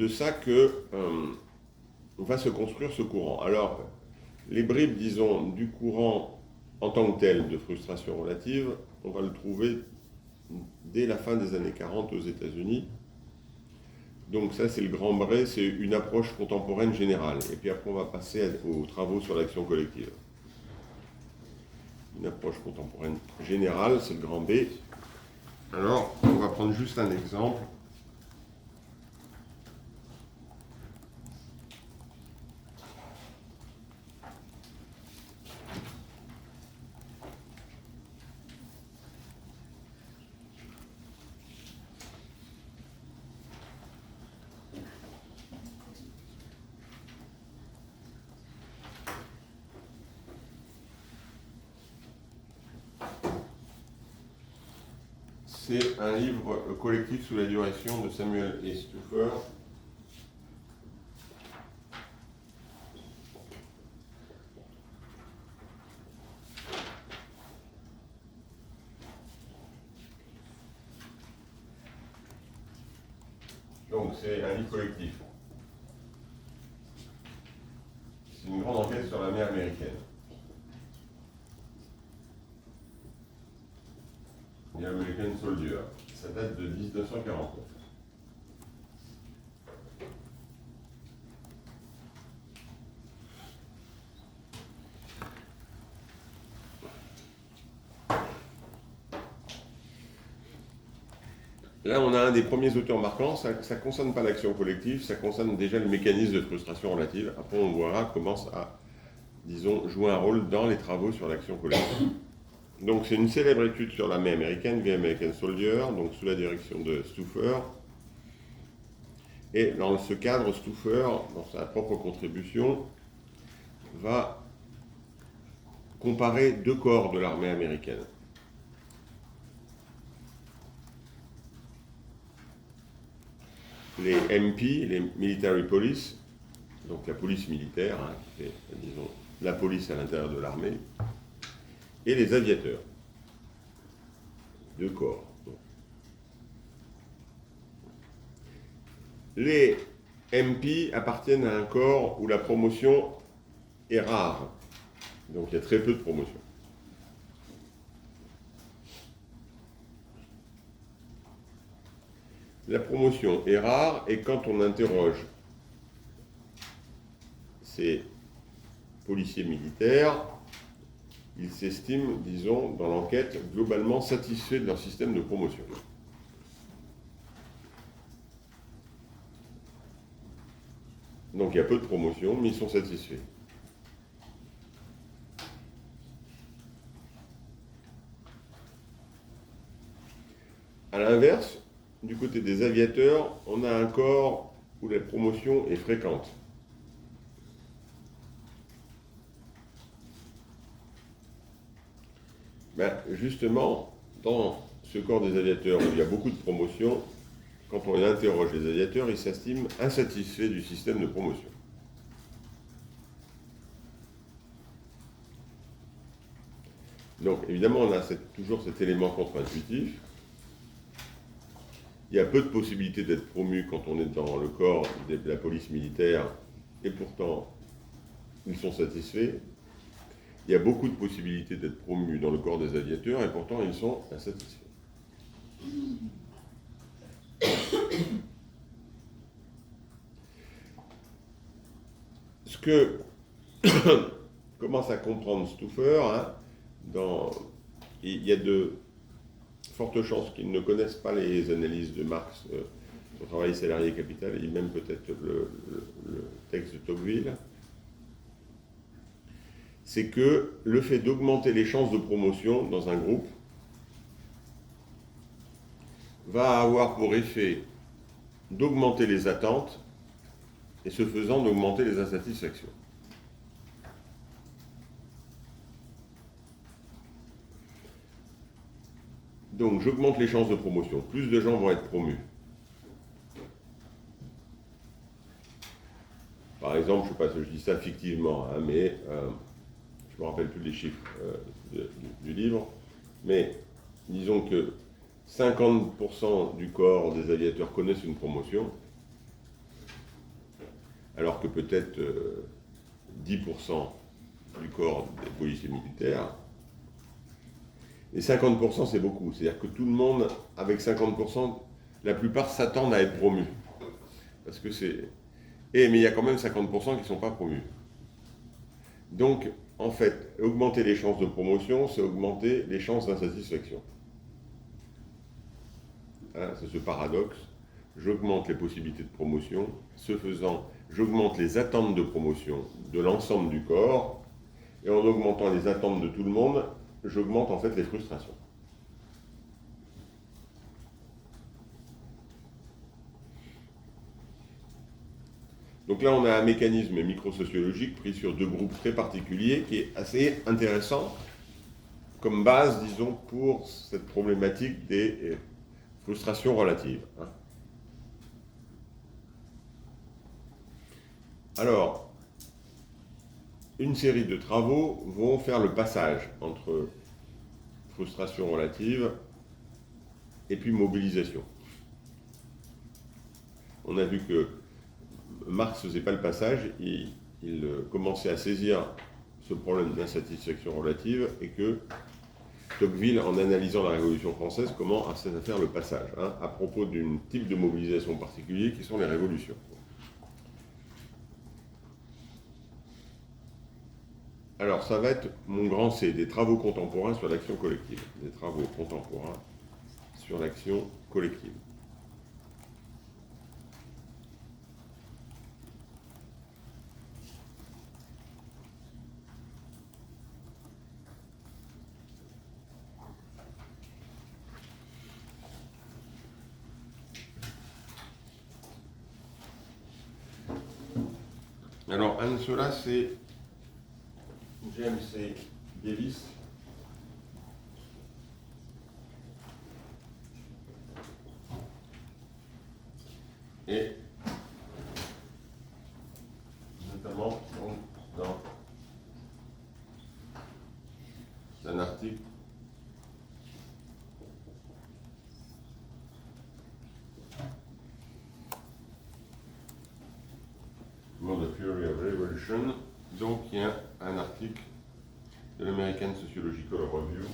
ça que va se construire ce courant. Alors, les bribes, disons, du courant en tant que tel de frustration relative, on va le trouver dès la fin des années 40 aux États-Unis. Donc ça, c'est le grand bret, c'est une approche contemporaine générale. Et puis après, on va passer aux travaux sur l'action collective. Une approche contemporaine générale, c'est le grand B. Alors, on va prendre juste un exemple. C'est un livre collectif sous la direction de Samuel E. Stuffer. Donc c'est un livre collectif. C'est une grande enquête sur la mer américaine. The American Soldier. Ça date de 1949. Là, on a un des premiers auteurs marquants. Ça ne concerne pas l'action collective, ça concerne déjà le mécanisme de frustration relative. Après, on verra comment ça, disons, jouer un rôle dans les travaux sur l'action collective. Donc c'est une célèbre étude sur l'armée américaine, The American Soldier, donc sous la direction de Stuffer. Et dans ce cadre, Stuffer, dans sa propre contribution, va comparer deux corps de l'armée américaine. Les MP, les Military Police, donc la police militaire, hein, qui fait, disons, la police à l'intérieur de l'armée, et les aviateurs. Deux corps. Les MP appartiennent à un corps où la promotion est rare. Donc il y a très peu de promotion. La promotion est rare et quand on interroge ces policiers militaires, ils s'estiment, disons, dans l'enquête, globalement satisfaits de leur système de promotion. Donc il y a peu de promotion, mais ils sont satisfaits. À l'inverse, du côté des aviateurs, on a un corps où la promotion est fréquente. Ben, justement, dans ce corps des aviateurs où il y a beaucoup de promotion, quand on interroge les aviateurs, ils s'estiment insatisfaits du système de promotion. Donc, évidemment, on a toujours cet élément contre-intuitif. Il y a peu de possibilités d'être promu quand on est dans le corps de la police militaire, et pourtant, ils sont satisfaits. Il y a beaucoup de possibilités d'être promu dans le corps des aviateurs, et pourtant, ils sont insatisfaits. Ce que commence à comprendre Stuffer, hein, il y a de fortes chances qu'ils ne connaissent pas les analyses de Marx sur travail salarié et capital, et même peut-être le texte de Tocqueville, c'est que le fait d'augmenter les chances de promotion dans un groupe va avoir pour effet d'augmenter les attentes et ce faisant d'augmenter les insatisfactions. Donc j'augmente les chances de promotion, plus de gens vont être promus. Par exemple, je ne sais pas si je dis ça fictivement, hein, mais je ne me rappelle plus les chiffres du livre, mais disons que 50% du corps des aviateurs connaissent une promotion, alors que peut-être 10% du corps des policiers militaires. Et 50% c'est beaucoup, c'est-à-dire que tout le monde, avec 50%, la plupart s'attendent à être promus. Parce que c'est... mais il y a quand même 50% qui ne sont pas promus. Donc, en fait, augmenter les chances de promotion, c'est augmenter les chances d'insatisfaction. Hein, c'est ce paradoxe. J'augmente les possibilités de promotion. Ce faisant, j'augmente les attentes de promotion de l'ensemble du corps. Et en augmentant les attentes de tout le monde, j'augmente en fait les frustrations. Donc là, on a un mécanisme microsociologique pris sur deux groupes très particuliers qui est assez intéressant comme base, disons, pour cette problématique des frustrations relatives. Alors, une série de travaux vont faire le passage entre frustration relative et puis mobilisation. On a vu que Marx ne faisait pas le passage, il commençait à saisir ce problème d'insatisfaction relative et que Tocqueville, en analysant la Révolution française, commence à faire le passage à propos d'un type de mobilisation particulier qui sont les révolutions. Alors, ça va être mon grand C, des travaux contemporains sur l'action collective. Des travaux contemporains sur l'action collective. Alors, un de ceux-là, c'est James C. Davis. Et notamment dans un article The Fury of Revolution. Donc il y a un article de l'American Sociological Review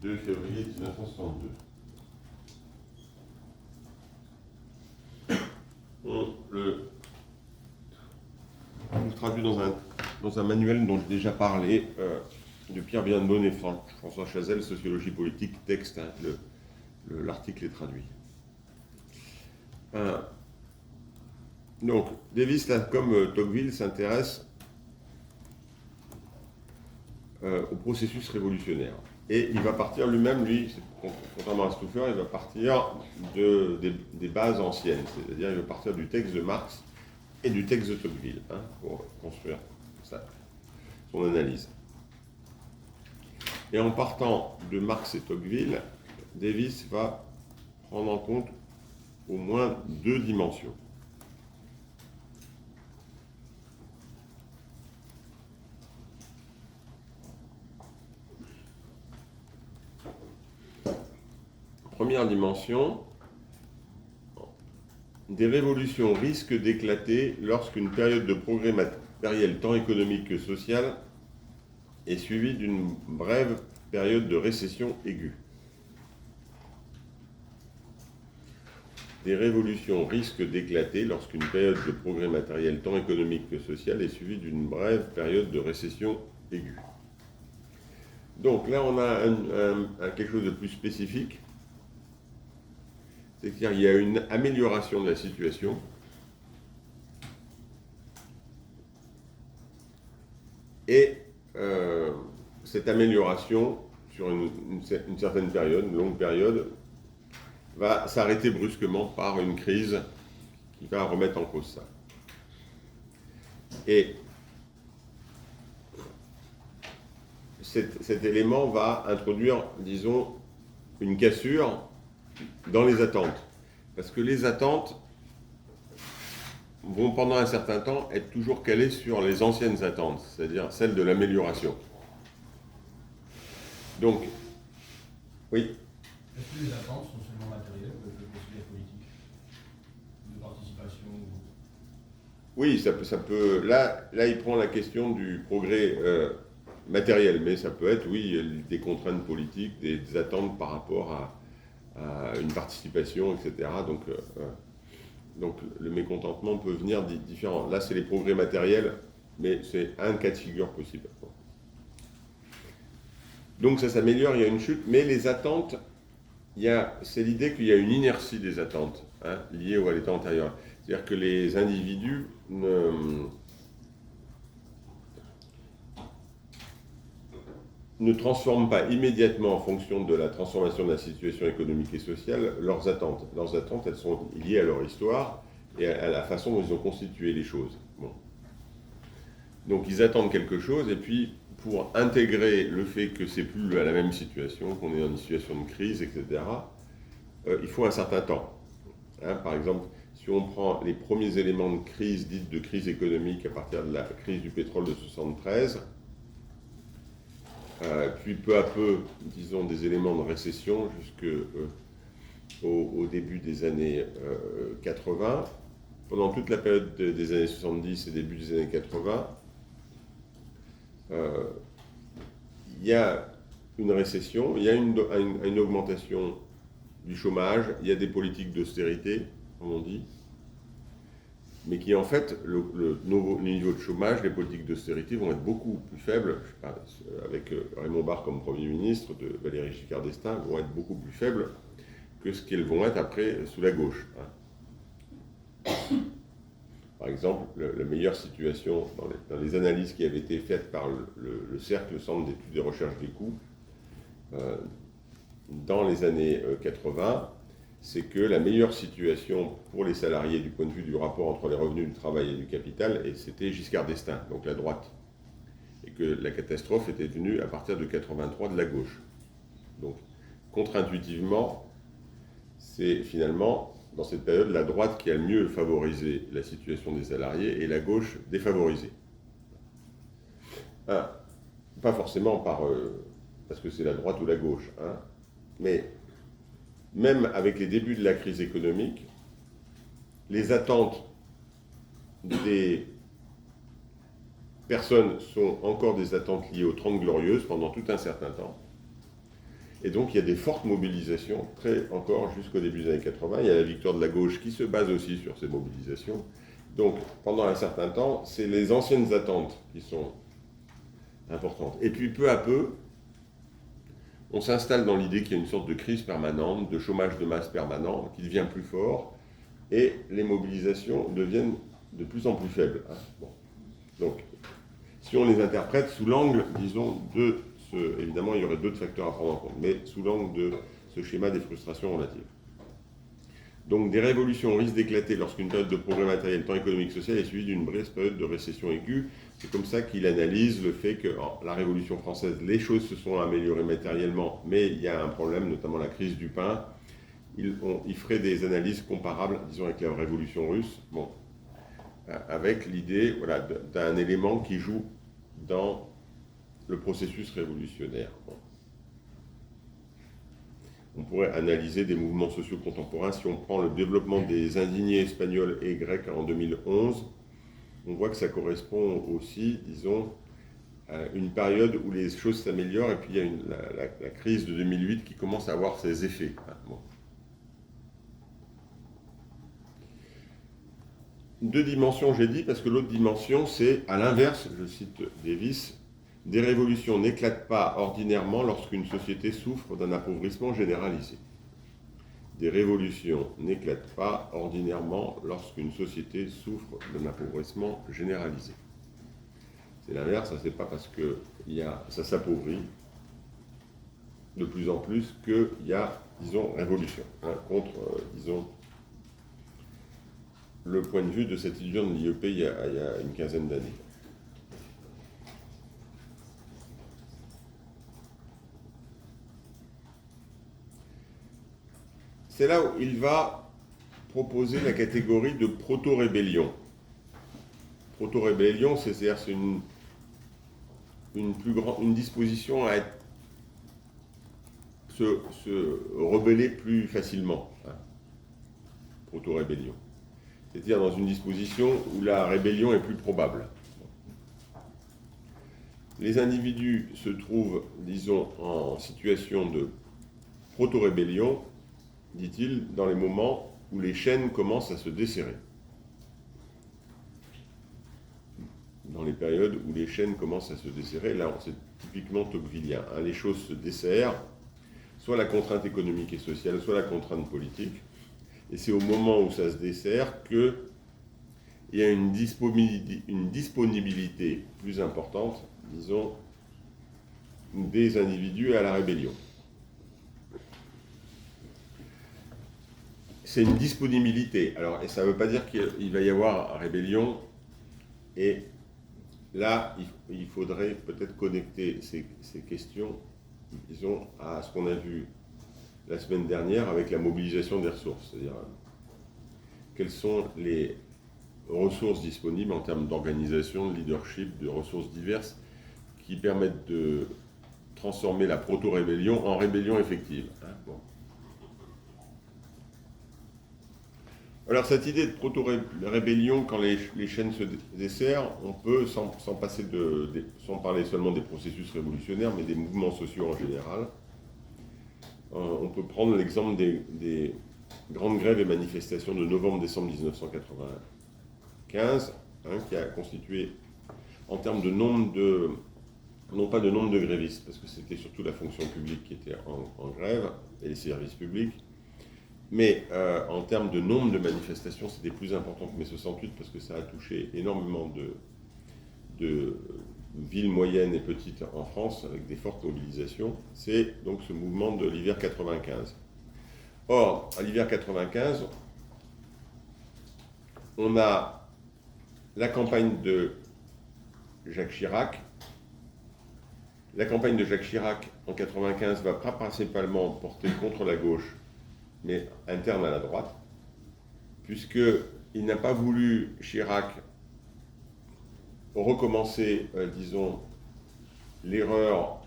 de février 1962. On le traduit dans un manuel dont j'ai déjà parlé, de Pierre Bienbonne et François Chazelle, Sociologie politique, texte, l'article est traduit. Donc, Davis, là, comme Tocqueville, s'intéresse au processus révolutionnaire. Et il va partir lui-même, contrairement à Stouffer, il va partir des bases anciennes, c'est-à-dire il va partir du texte de Marx et du texte de Tocqueville pour construire son analyse. Et en partant de Marx et Tocqueville, Davis va prendre en compte au moins deux dimensions. Première dimension, des révolutions risquent d'éclater lorsqu'une période de progrès matériel tant économique que social est suivie d'une brève période de récession aiguë. des révolutions risquent d'éclater lorsqu'une période de progrès matériel tant économique que social est suivie d'une brève période de récession aiguë. Donc là, on a quelque chose de plus spécifique, c'est-à-dire qu'il y a une amélioration de la situation, et cette amélioration, sur une certaine période, une longue période, va s'arrêter brusquement par une crise qui va remettre en cause ça. Et cet élément va introduire, disons, une cassure dans les attentes. Parce que les attentes vont, pendant un certain temps, être toujours calées sur les anciennes attentes, c'est-à-dire celles de l'amélioration. Donc, oui. Est-ce que les attentes sont seulement matérielles ou peuvent aussi être politiques, de participation? Oui, ça peut. Là, il prend la question du progrès matériel, mais ça peut être, oui, des contraintes politiques, des attentes par rapport à une participation, etc. Donc, le mécontentement peut venir différent. Là, c'est les progrès matériels, mais c'est un cas de figure possible. Donc, ça s'améliore, il y a une chute, mais les attentes, c'est l'idée qu'il y a une inertie des attentes, hein, liée à l'état antérieur. C'est-à-dire que les individus ne transforment pas immédiatement, en fonction de la transformation de la situation économique et sociale, leurs attentes. Leurs attentes, elles sont liées à leur histoire et à la façon dont ils ont constitué les choses. Bon. Donc ils attendent quelque chose, et puis pour intégrer le fait que c'est plus à la même situation, qu'on est dans une situation de crise, etc., il faut un certain temps. Hein, par exemple, si on prend les premiers éléments de crise, dites de crise économique à partir de la crise du pétrole de 1973, puis peu à peu, disons, des éléments de récession jusqu'au début des années 80. Pendant toute la période des années 70 et début des années 80, il y a une récession, il y a une augmentation du chômage, il y a des politiques d'austérité, comme on dit, mais qui en fait, le niveau de chômage, les politiques d'austérité vont être beaucoup plus faibles, avec Raymond Barre comme Premier ministre, de Valéry Giscard d'Estaing, vont être beaucoup plus faibles que ce qu'elles vont être après sous la gauche. Par exemple, la meilleure situation dans les analyses qui avaient été faites par le CERC, le Centre d'études et recherches des coûts, dans les années 80, c'est que la meilleure situation pour les salariés du point de vue du rapport entre les revenus du travail et du capital, et c'était Giscard d'Estaing, donc la droite. Et que la catastrophe était venue à partir de 83 de la gauche. Donc, contre-intuitivement, c'est finalement, dans cette période, la droite qui a le mieux favorisé la situation des salariés et la gauche défavorisée. Pas forcément parce que c'est la droite ou la gauche, hein, mais même avec les débuts de la crise économique, les attentes des personnes sont encore des attentes liées aux 30 Glorieuses pendant tout un certain temps. Et donc il y a des fortes mobilisations, encore jusqu'au début des années 80. Il y a la victoire de la gauche qui se base aussi sur ces mobilisations. Donc pendant un certain temps, c'est les anciennes attentes qui sont importantes. Et puis peu à peu, on s'installe dans l'idée qu'il y a une sorte de crise permanente, de chômage de masse permanent, qui devient plus fort, et les mobilisations deviennent de plus en plus faibles. Bon. Donc, si on les interprète sous l'angle, disons, évidemment, il y aurait d'autres facteurs à prendre en compte, mais sous l'angle de ce schéma des frustrations relatives. Donc, des révolutions risquent d'éclater lorsqu'une période de progrès matériel, tant économique que social, est suivie d'une brève période de récession aiguë. C'est comme ça qu'il analyse le fait que la Révolution française, les choses se sont améliorées matériellement, mais il y a un problème, notamment la crise du pain. Il ferait des analyses comparables, disons, avec la Révolution russe, bon, avec l'idée, voilà, d'un élément qui joue dans le processus révolutionnaire. Bon. On pourrait analyser des mouvements sociaux contemporains. Si on prend le développement des indignés espagnols et grecs en 2011, on voit que ça correspond aussi, disons, à une période où les choses s'améliorent, et puis il y a la crise de 2008 qui commence à avoir ses effets. Bon. 2 dimensions, j'ai dit, parce que l'autre dimension, c'est, à l'inverse, je cite Davis, des révolutions n'éclatent pas ordinairement lorsqu'une société souffre d'un appauvrissement généralisé. Des révolutions n'éclatent pas ordinairement lorsqu'une société souffre d'un appauvrissement généralisé. C'est l'inverse, ça c'est pas parce que ça s'appauvrit de plus en plus qu'il y a, disons, révolution, hein, contre, disons, le point de vue de cet étudiant de l'IEP il y a une quinzaine d'années. C'est là où il va proposer la catégorie de proto-rébellion. Proto-rébellion, c'est-à-dire c'est une disposition à se rebeller plus facilement. Hein. Proto-rébellion. C'est-à-dire dans une disposition où la rébellion est plus probable. Les individus se trouvent, disons, en situation de proto-rébellion, dit-il, dans les moments où les chaînes commencent à se desserrer. Dans les périodes où les chaînes commencent à se desserrer, là c'est typiquement tocquevillien. Hein, les choses se desserrent, soit la contrainte économique et sociale, soit la contrainte politique. Et c'est au moment où ça se dessert qu'il y a une disponibilité plus importante, disons, des individus à la rébellion. C'est une disponibilité. Alors, et ça ne veut pas dire qu'il va y avoir rébellion. Et là, il faudrait peut-être connecter ces questions, disons, à ce qu'on a vu la semaine dernière avec la mobilisation des ressources. C'est-à-dire, quelles sont les ressources disponibles en termes d'organisation, de leadership, de ressources diverses qui permettent de transformer la proto-rébellion en rébellion effective. Hein, bon. Alors cette idée de proto-rébellion, quand les chaînes se desserrent, on peut, sans parler seulement des processus révolutionnaires, mais des mouvements sociaux en général, on peut prendre l'exemple des grandes grèves et manifestations de novembre-décembre 1995, hein, qui a constitué, en termes de nombre de, non pas de nombre de grévistes, parce que c'était surtout la fonction publique qui était en grève, et les services publics, mais en termes de nombre de manifestations, c'était plus important que mai 68 parce que ça a touché énormément de villes moyennes et petites en France avec des fortes mobilisations. C'est donc ce mouvement de l'hiver 95. Or, à l'hiver 95, on a la campagne de Jacques Chirac. La campagne de Jacques Chirac en 95 va pas principalement porter contre la gauche, mais interne à la droite, puisqu'il n'a pas voulu, Chirac, recommencer, disons, l'erreur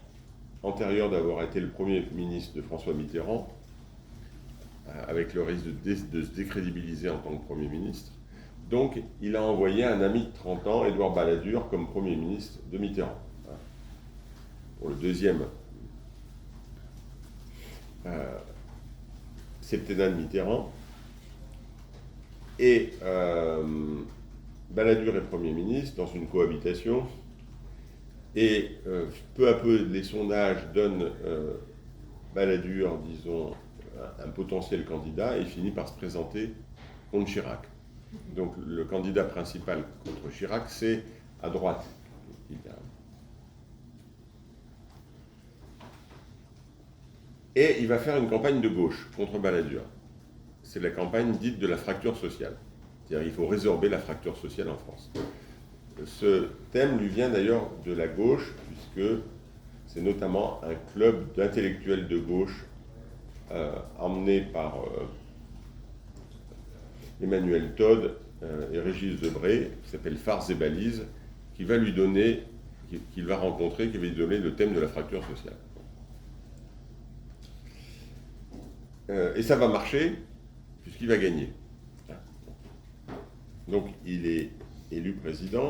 antérieure d'avoir été le Premier ministre de François Mitterrand, avec le risque de se décrédibiliser en tant que Premier ministre. Donc, il a envoyé un ami de 30 ans, Édouard Balladur, comme Premier ministre de Mitterrand, pour le deuxième septennat de Mitterrand. Et Balladur est Premier ministre dans une cohabitation. Et peu à peu, les sondages donnent Balladur, disons, un potentiel candidat et finit par se présenter contre Chirac. Donc le candidat principal contre Chirac, c'est à droite. Et il va faire une campagne de gauche contre Balladur. C'est la campagne dite de la fracture sociale. C'est-à-dire qu'il faut résorber la fracture sociale en France. Ce thème lui vient d'ailleurs de la gauche, puisque c'est notamment un club d'intellectuels de gauche emmené par Emmanuel Todd et Régis Debray, qui s'appelle Farces et Balises, qui va lui donner, qu'il va rencontrer, qui va lui donner le thème de la fracture sociale. Et ça va marcher, puisqu'il va gagner. Donc il est élu président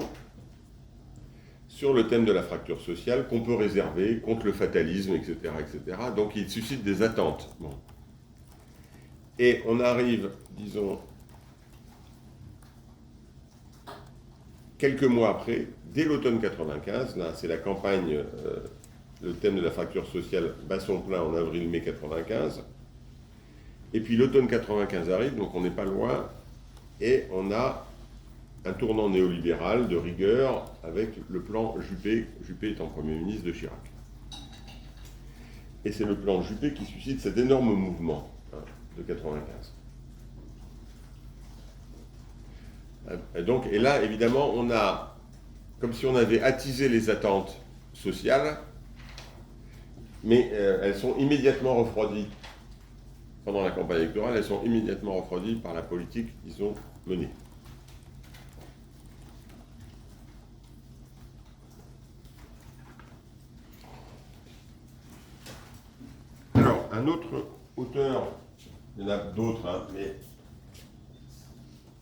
sur le thème de la fracture sociale qu'on peut réserver contre le fatalisme, etc., etc. Donc il suscite des attentes. Bon. Et on arrive, disons, quelques mois après, dès l'automne 95, là c'est la campagne, le thème de la fracture sociale bat son plein en avril-mai 95, et puis l'automne 95 arrive, donc on n'est pas loin, et on a un tournant néolibéral de rigueur avec le plan Juppé, Juppé étant Premier ministre de Chirac. Et c'est le plan Juppé qui suscite cet énorme mouvement de 95. Et là, évidemment, on a, comme si on avait attisé les attentes sociales, mais elles sont immédiatement refroidies. Pendant la campagne électorale, elles sont immédiatement refroidies par la politique qu'ils ont menée. Alors, un autre auteur, il y en a d'autres, hein, mais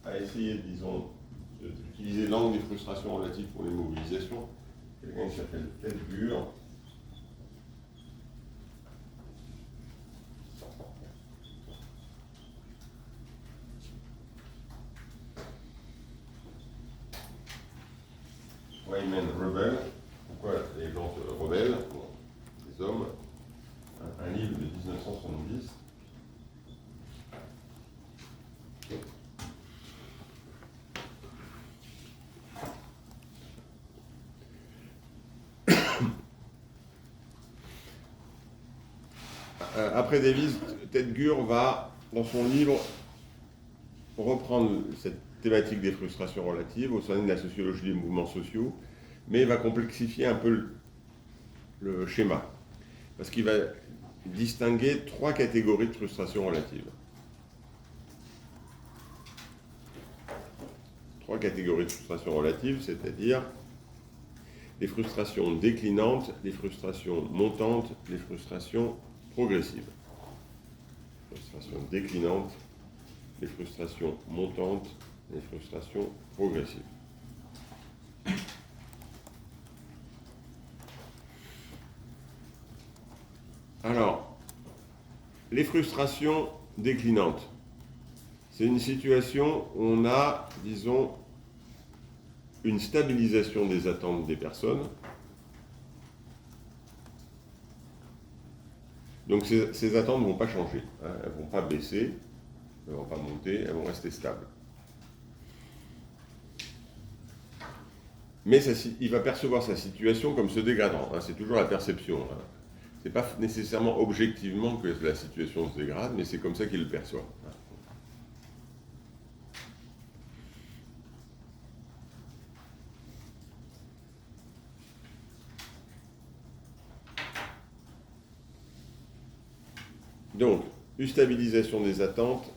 a essayé, disons, d'utiliser l'angle des frustrations relatives pour les mobilisations. Quelqu'un qui s'appelle Ted Gurr. Why Men Rebel, pourquoi les gens se rebellent, bon, les hommes, un livre de 1970. Après Davis, Ted Gurr va, dans son livre, reprendre cette thématique des frustrations relatives au sein de la sociologie des mouvements sociaux, mais va complexifier un peu le schéma, parce qu'il va distinguer 3 catégories de frustrations relatives. 3 catégories de frustrations relatives, c'est-à-dire les frustrations déclinantes, les frustrations montantes, les frustrations progressives. Frustrations déclinantes, les frustrations montantes, les frustrations progressives. Alors, les frustrations déclinantes, c'est une situation où on a, disons, une stabilisation des attentes des personnes. Donc ces attentes ne vont pas changer, hein, elles ne vont pas baisser, elles ne vont pas monter, elles vont rester stables. Mais il va percevoir sa situation comme se dégradant, hein, c'est toujours la perception. Hein. Ce n'est pas nécessairement objectivement que la situation se dégrade, mais c'est comme ça qu'il le perçoit. Donc, une stabilisation des attentes,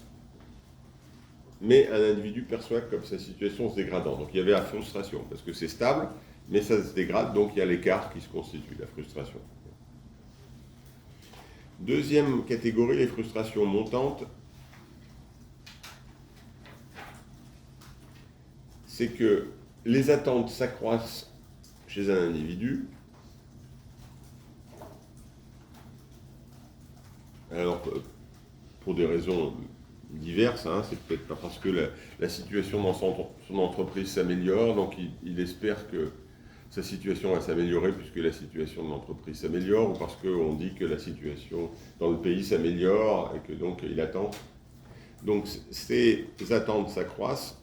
mais un individu perçoit comme sa situation se dégradant. Donc il y avait la frustration, parce que c'est stable, mais ça se dégrade, donc il y a l'écart qui se constitue, la frustration. Deuxième catégorie, les frustrations montantes. C'est que les attentes s'accroissent chez un individu. Alors, pour des raisons diverses, hein, c'est peut-être pas parce que la situation dans son entreprise s'améliore, donc il espère que sa situation va s'améliorer puisque la situation de l'entreprise s'améliore, ou parce qu'on dit que la situation dans le pays s'améliore et que donc il attend. Donc ces attentes s'accroissent,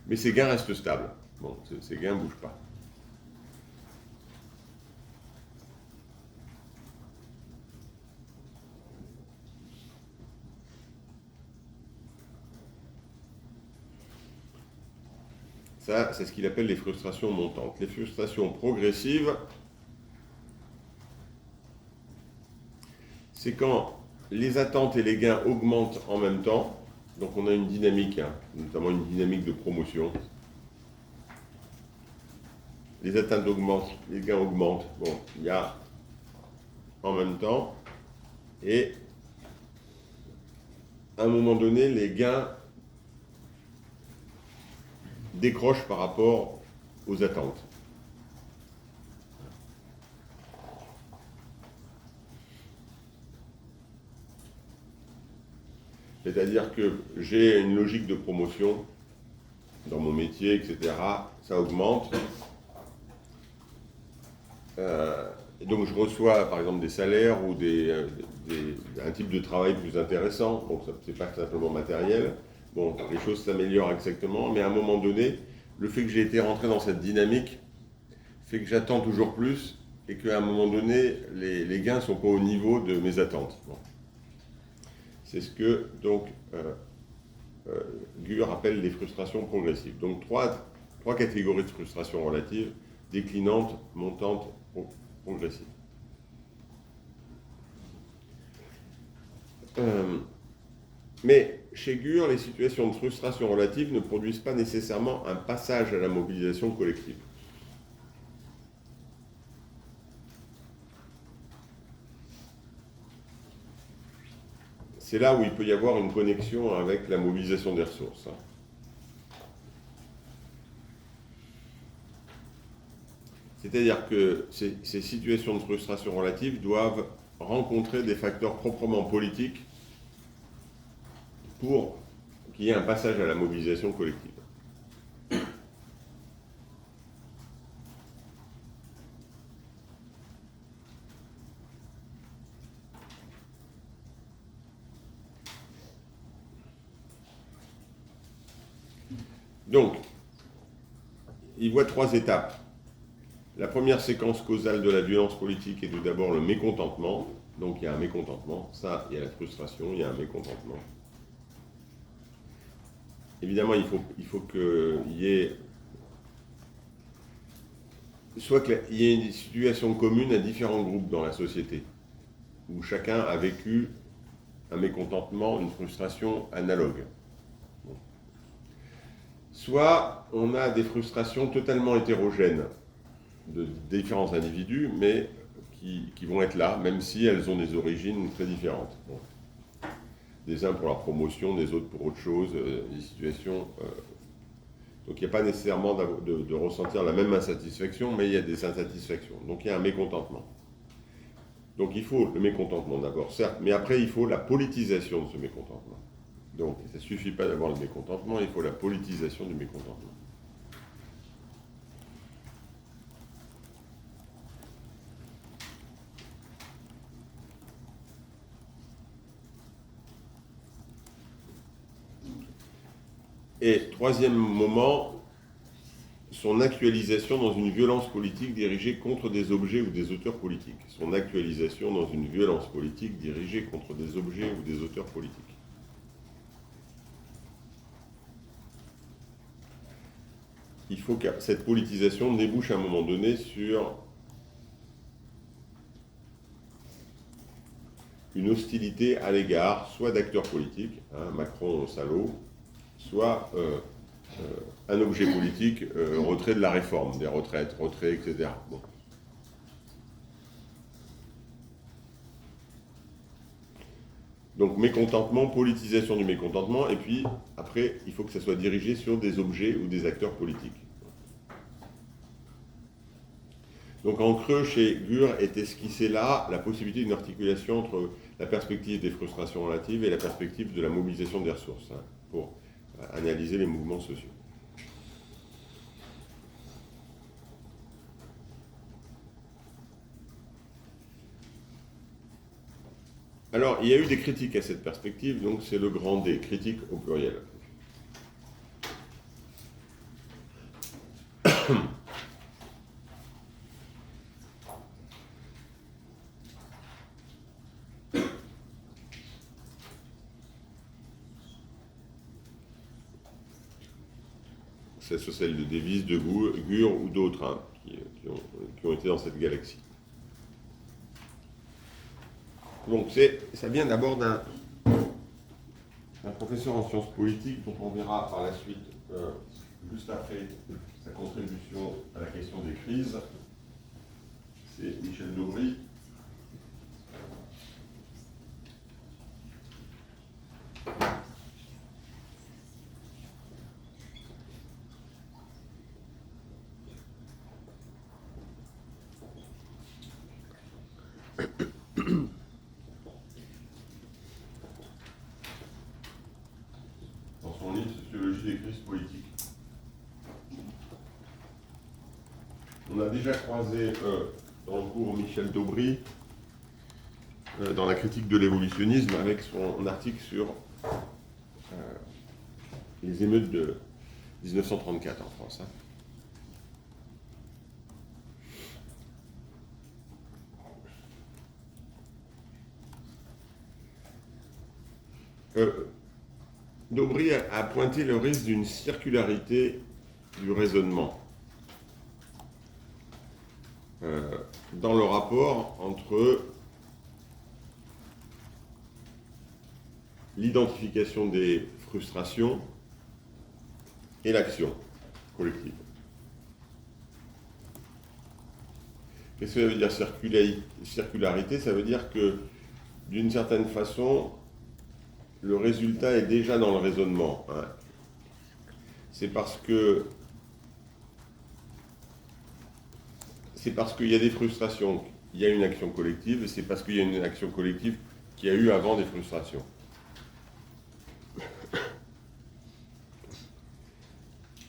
mais ces gains restent stables. Bon, ces gains ne bougent pas. Ça, c'est ce qu'il appelle les frustrations montantes. Les frustrations progressives, c'est quand les attentes et les gains augmentent en même temps. Donc on a une dynamique, hein, notamment une dynamique de promotion. Les attentes augmentent, les gains augmentent. Bon, il y a en même temps. Et à un moment donné, les gains décrochent par rapport aux attentes. C'est-à-dire que j'ai une logique de promotion dans mon métier, etc., ça augmente. Et donc je reçois par exemple des salaires ou un type de travail plus intéressant, donc c'est pas simplement matériel. Bon, les choses s'améliorent exactement, mais à un moment donné, le fait que j'ai été rentré dans cette dynamique fait que j'attends toujours plus et qu'à un moment donné, les gains ne sont pas au niveau de mes attentes. Bon. C'est ce que donc Gür appelle les frustrations progressives. Donc trois catégories de frustrations relatives, déclinantes, montantes, progressives. Mais chez Gür, les situations de frustration relative ne produisent pas nécessairement un passage à la mobilisation collective. C'est là où il peut y avoir une connexion avec la mobilisation des ressources. C'est-à-dire que ces situations de frustration relative doivent rencontrer des facteurs proprement politiques pour qu'il y ait un passage à la mobilisation collective. Donc, il voit trois étapes. La première séquence causale de la violence politique est tout d'abord le mécontentement. Donc il y a un mécontentement, ça, il y a la frustration, il y a un mécontentement. Évidemment, il faut qu'il y ait soit qu'il y ait une situation commune à différents groupes dans la société, où chacun a vécu un mécontentement, une frustration analogue. Bon. Soit on a des frustrations totalement hétérogènes de différents individus, mais qui vont être là, même si elles ont des origines très différentes. Bon. Des uns pour leur promotion, des autres pour autre chose, des situations... donc il n'y a pas nécessairement de ressentir la même insatisfaction, mais il y a des insatisfactions. Donc il y a un mécontentement. Donc il faut le mécontentement d'abord, certes, mais après il faut la politisation de ce mécontentement. Donc ça ne suffit pas d'avoir le mécontentement, il faut la politisation du mécontentement. Et troisième moment, son actualisation dans une violence politique dirigée contre des objets ou des auteurs politiques. Son actualisation dans une violence politique dirigée contre des objets ou des auteurs politiques. Il faut que cette politisation débouche à un moment donné sur une hostilité à l'égard soit d'acteurs politiques, hein, Macron, salaud, soit un objet politique, retrait de la réforme, des retraites, retrait, etc. Bon. Donc mécontentement, politisation du mécontentement, et puis après, il faut que ça soit dirigé sur des objets ou des acteurs politiques. Donc en creux, chez Gür, est esquissée là la possibilité d'une articulation entre la perspective des frustrations relatives et la perspective de la mobilisation des ressources, hein, pour analyser les mouvements sociaux. Alors, il y a eu des critiques à cette perspective, donc c'est le grand D, critique au pluriel. C'est celle de Davis, de Gür ou d'autres, hein, qui ont été dans cette galaxie. Donc ça vient d'abord d'un professeur en sciences politiques dont on verra par la suite, juste après sa contribution à la question des crises. C'est Michel Daubry. Dans son livre Sociologie des crises politiques. a déjà croisé dans le cours Michel Daubry, dans la critique de l'évolutionnisme, avec son article sur les émeutes de 1934 en France. Daubry a pointé le risque d'une circularité du raisonnement dans le rapport entre l'identification des frustrations et l'action collective. Qu'est-ce que ça veut dire circularité? Ça veut dire que, d'une certaine façon, le résultat est déjà dans le raisonnement. C'est parce qu'il y a des frustrations, il y a une action collective, et c'est parce qu'il y a une action collective qu'il y a eu avant des frustrations.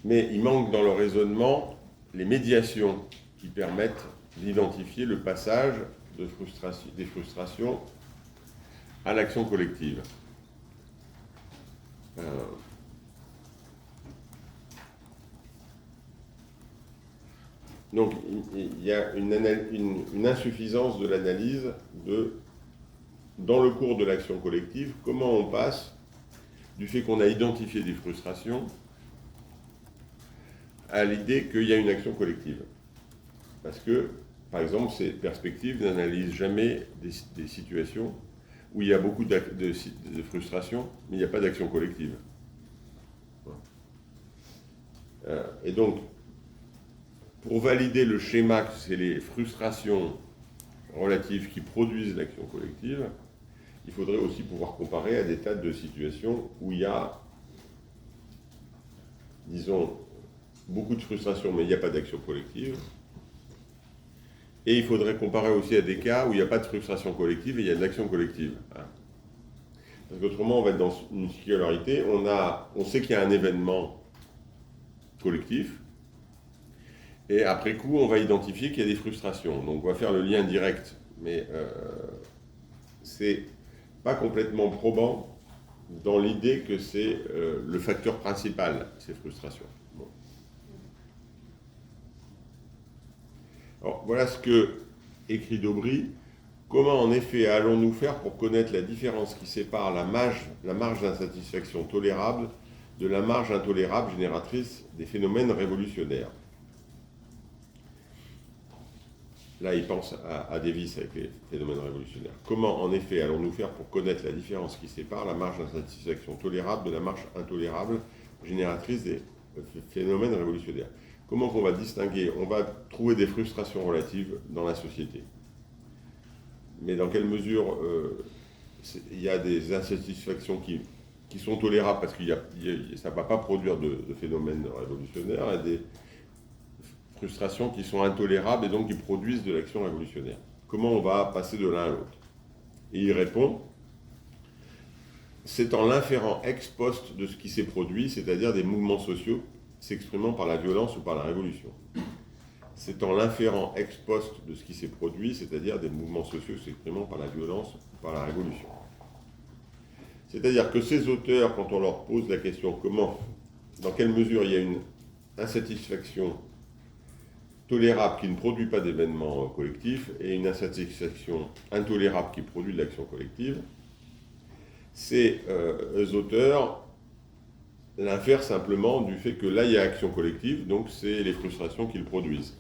Mais il manque dans le raisonnement les médiations qui permettent d'identifier le passage des frustrations à l'action collective. Donc il y a une insuffisance de l'analyse dans le cours de l'action collective, comment on passe du fait qu'on a identifié des frustrations à l'idée qu'il y a une action collective. Parce que, par exemple, ces perspectives n'analysent jamais des situations où il y a beaucoup de frustrations, mais il n'y a pas d'action collective. Et donc, pour valider le schéma que c'est les frustrations relatives qui produisent l'action collective, il faudrait aussi pouvoir comparer à des tas de situations où il y a, disons, beaucoup de frustrations, mais il n'y a pas d'action collective. Et il faudrait comparer aussi à des cas où il n'y a pas de frustration collective et il y a de l'action collective. Parce qu'autrement, on va être dans une circularité. On sait qu'il y a un événement collectif, et après coup, on va identifier qu'il y a des frustrations. Donc on va faire le lien direct, mais c'est pas complètement probant dans l'idée que c'est le facteur principal, ces frustrations. Bon. Alors, voilà ce que écrit Daubry. Comment en effet allons-nous faire pour connaître la différence qui sépare la marge d'insatisfaction tolérable de la marge intolérable génératrice des phénomènes révolutionnaires? Là, il pense à Davis avec les phénomènes révolutionnaires. Comment en effet allons-nous faire pour connaître la différence qui sépare la marge d'insatisfaction tolérable de la marge intolérable génératrice des phénomènes révolutionnaires? Comment qu'on va distinguer? On va trouver des frustrations relatives dans la société. Mais dans quelle mesure il y a des insatisfactions qui sont tolérables parce que ça ne va pas produire de phénomènes révolutionnaires, et des frustrations qui sont intolérables et donc qui produisent de l'action révolutionnaire. Comment on va passer de l'un à l'autre? Et il répond, c'est en l'inférant ex post de ce qui s'est produit, c'est-à-dire des mouvements sociaux s'exprimant par la violence ou par la révolution. C'est en l'inférant ex post de ce qui s'est produit, c'est-à-dire des mouvements sociaux s'exprimant par la violence ou par la révolution. C'est-à-dire que ces auteurs, quand on leur pose la question dans quelle mesure il y a une insatisfaction tolérable qui ne produit pas d'événements collectifs et une insatisfaction intolérable qui produit de l'action collective, ces auteurs l'infèrent simplement du fait que là il y a action collective, donc c'est les frustrations qu'ils produisent.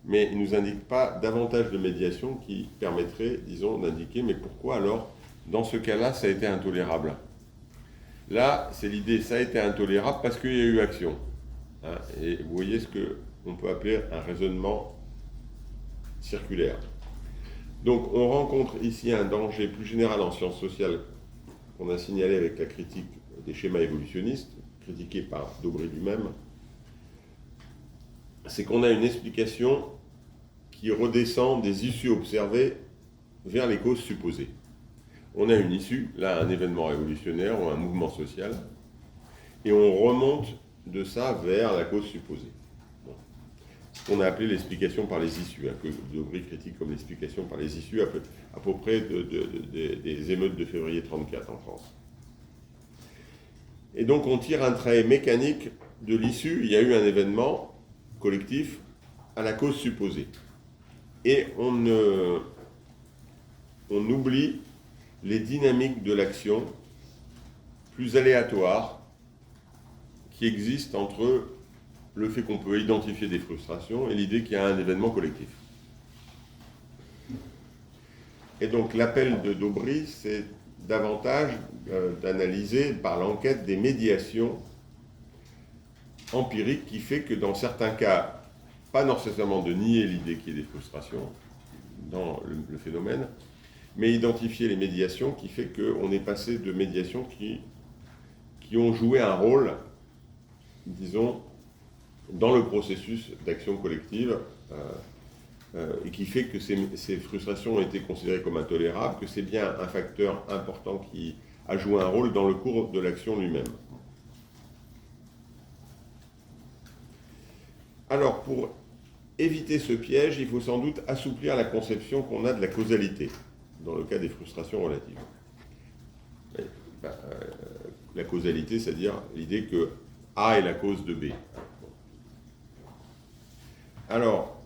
Mais ils ne nous indiquent pas davantage de médiation qui permettrait, disons, d'indiquer mais pourquoi alors, dans ce cas-là, ça a été intolérable. Là, c'est l'idée, ça a été intolérable parce qu'il y a eu action. Et vous voyez ce qu'on peut appeler un raisonnement circulaire. Donc on rencontre ici un danger plus général en sciences sociales qu'on a signalé avec la critique des schémas évolutionnistes, critiqués par Daubry lui-même, c'est qu'on a une explication qui redescend des issues observées vers les causes supposées. On a une issue, là un événement révolutionnaire ou un mouvement social, et on remonte de ça vers la cause supposée. Bon. ce qu'on a appelé l'explication par les issues, que Daubry critique comme l'explication par les issues à peu près des émeutes de février 1934 en France. Et donc on tire un trait mécanique de l'issue. Il y a eu un événement collectif à la cause supposée. Et on oublie les dynamiques de l'action plus aléatoires qui existent entre le fait qu'on peut identifier des frustrations et l'idée qu'il y a un événement collectif. Et donc l'appel de Daubry, c'est davantage d'analyser par l'enquête des médiations empiriques qui fait que dans certains cas, pas nécessairement de nier l'idée qu'il y ait des frustrations dans le phénomène, mais identifier les médiations qui fait qu'on est passé de médiations qui ont joué un rôle, disons, dans le processus d'action collective et qui fait que ces frustrations ont été considérées comme intolérables, que c'est bien un facteur important qui a joué un rôle dans le cours de l'action lui-même. Alors, pour éviter ce piège, il faut sans doute assouplir la conception qu'on a de la causalité, dans le cas des frustrations relatives. La causalité, c'est-à-dire l'idée que A est la cause de B. Alors,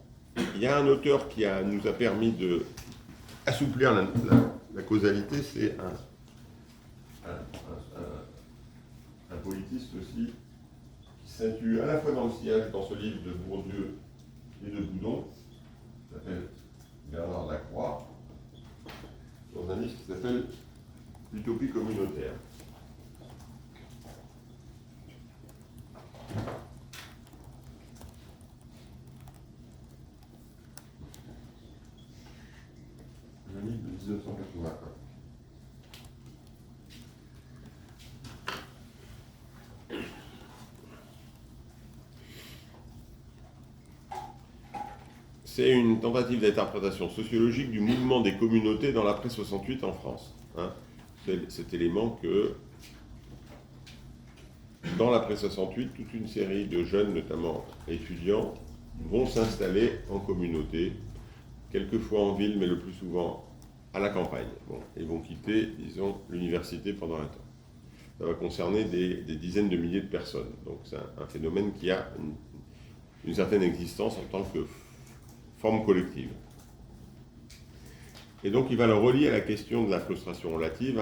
il y a un auteur qui nous a permis d'assouplir la causalité, c'est un politiste aussi, qui s'intitule à la fois dans le sillage, dans ce livre de Bourdieu et de Boudon, qui s'appelle Bernard Lacroix, dans un livre qui s'appelle L'utopie communautaire. Un livre de 1981. C'est une tentative d'interprétation sociologique du mouvement des communautés dans l'après 68 en France. C'est cet élément que, dans l'après 68, toute une série de jeunes, notamment étudiants, vont s'installer en communauté, quelquefois en ville, mais le plus souvent à la campagne. Ils vont quitter, disons, l'université pendant un temps. Ça va concerner des dizaines de milliers de personnes. Donc c'est un phénomène qui a une certaine existence en tant que forme collective. Et donc il va le relier à la question de la frustration relative.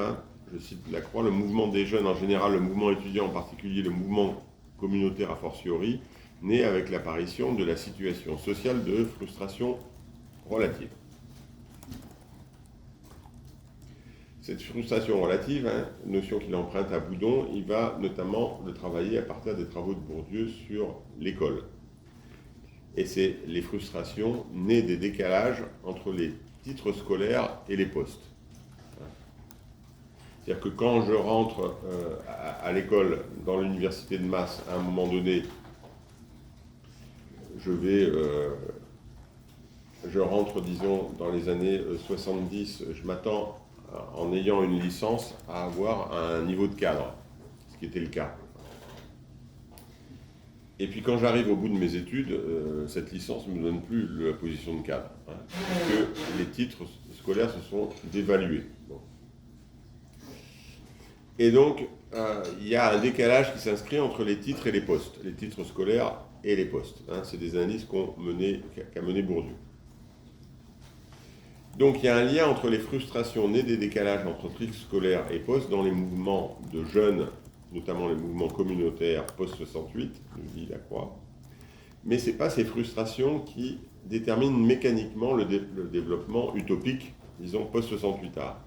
Je cite Lacroix, le mouvement des jeunes en général, le mouvement étudiant en particulier, le mouvement communautaire a fortiori, naît avec l'apparition de la situation sociale de frustration relative. Cette frustration relative, notion qu'il emprunte à Boudon, il va notamment le travailler à partir des travaux de Bourdieu sur l'école. Et c'est les frustrations nées des décalages entre les titres scolaires et les postes. C'est-à-dire que quand je rentre à l'école, dans l'université de masse, à un moment donné, je rentre, disons, dans les années 70, je m'attends, en ayant une licence, à avoir un niveau de cadre, ce qui était le cas. Et puis quand j'arrive au bout de mes études, cette licence ne me donne plus la position de cadre, puisque les titres scolaires se sont dévalués. Et donc, il y a un décalage qui s'inscrit entre les titres et les postes, les titres scolaires et les postes. C'est des analyses qu'a mené Bourdieu. Donc il y a un lien entre les frustrations nées des décalages entre titres scolaires et postes dans les mouvements de jeunes, notamment les mouvements communautaires post-68, nous dit Lacroix. Mais ce n'est pas ces frustrations qui déterminent mécaniquement le développement utopique, disons, post-68A.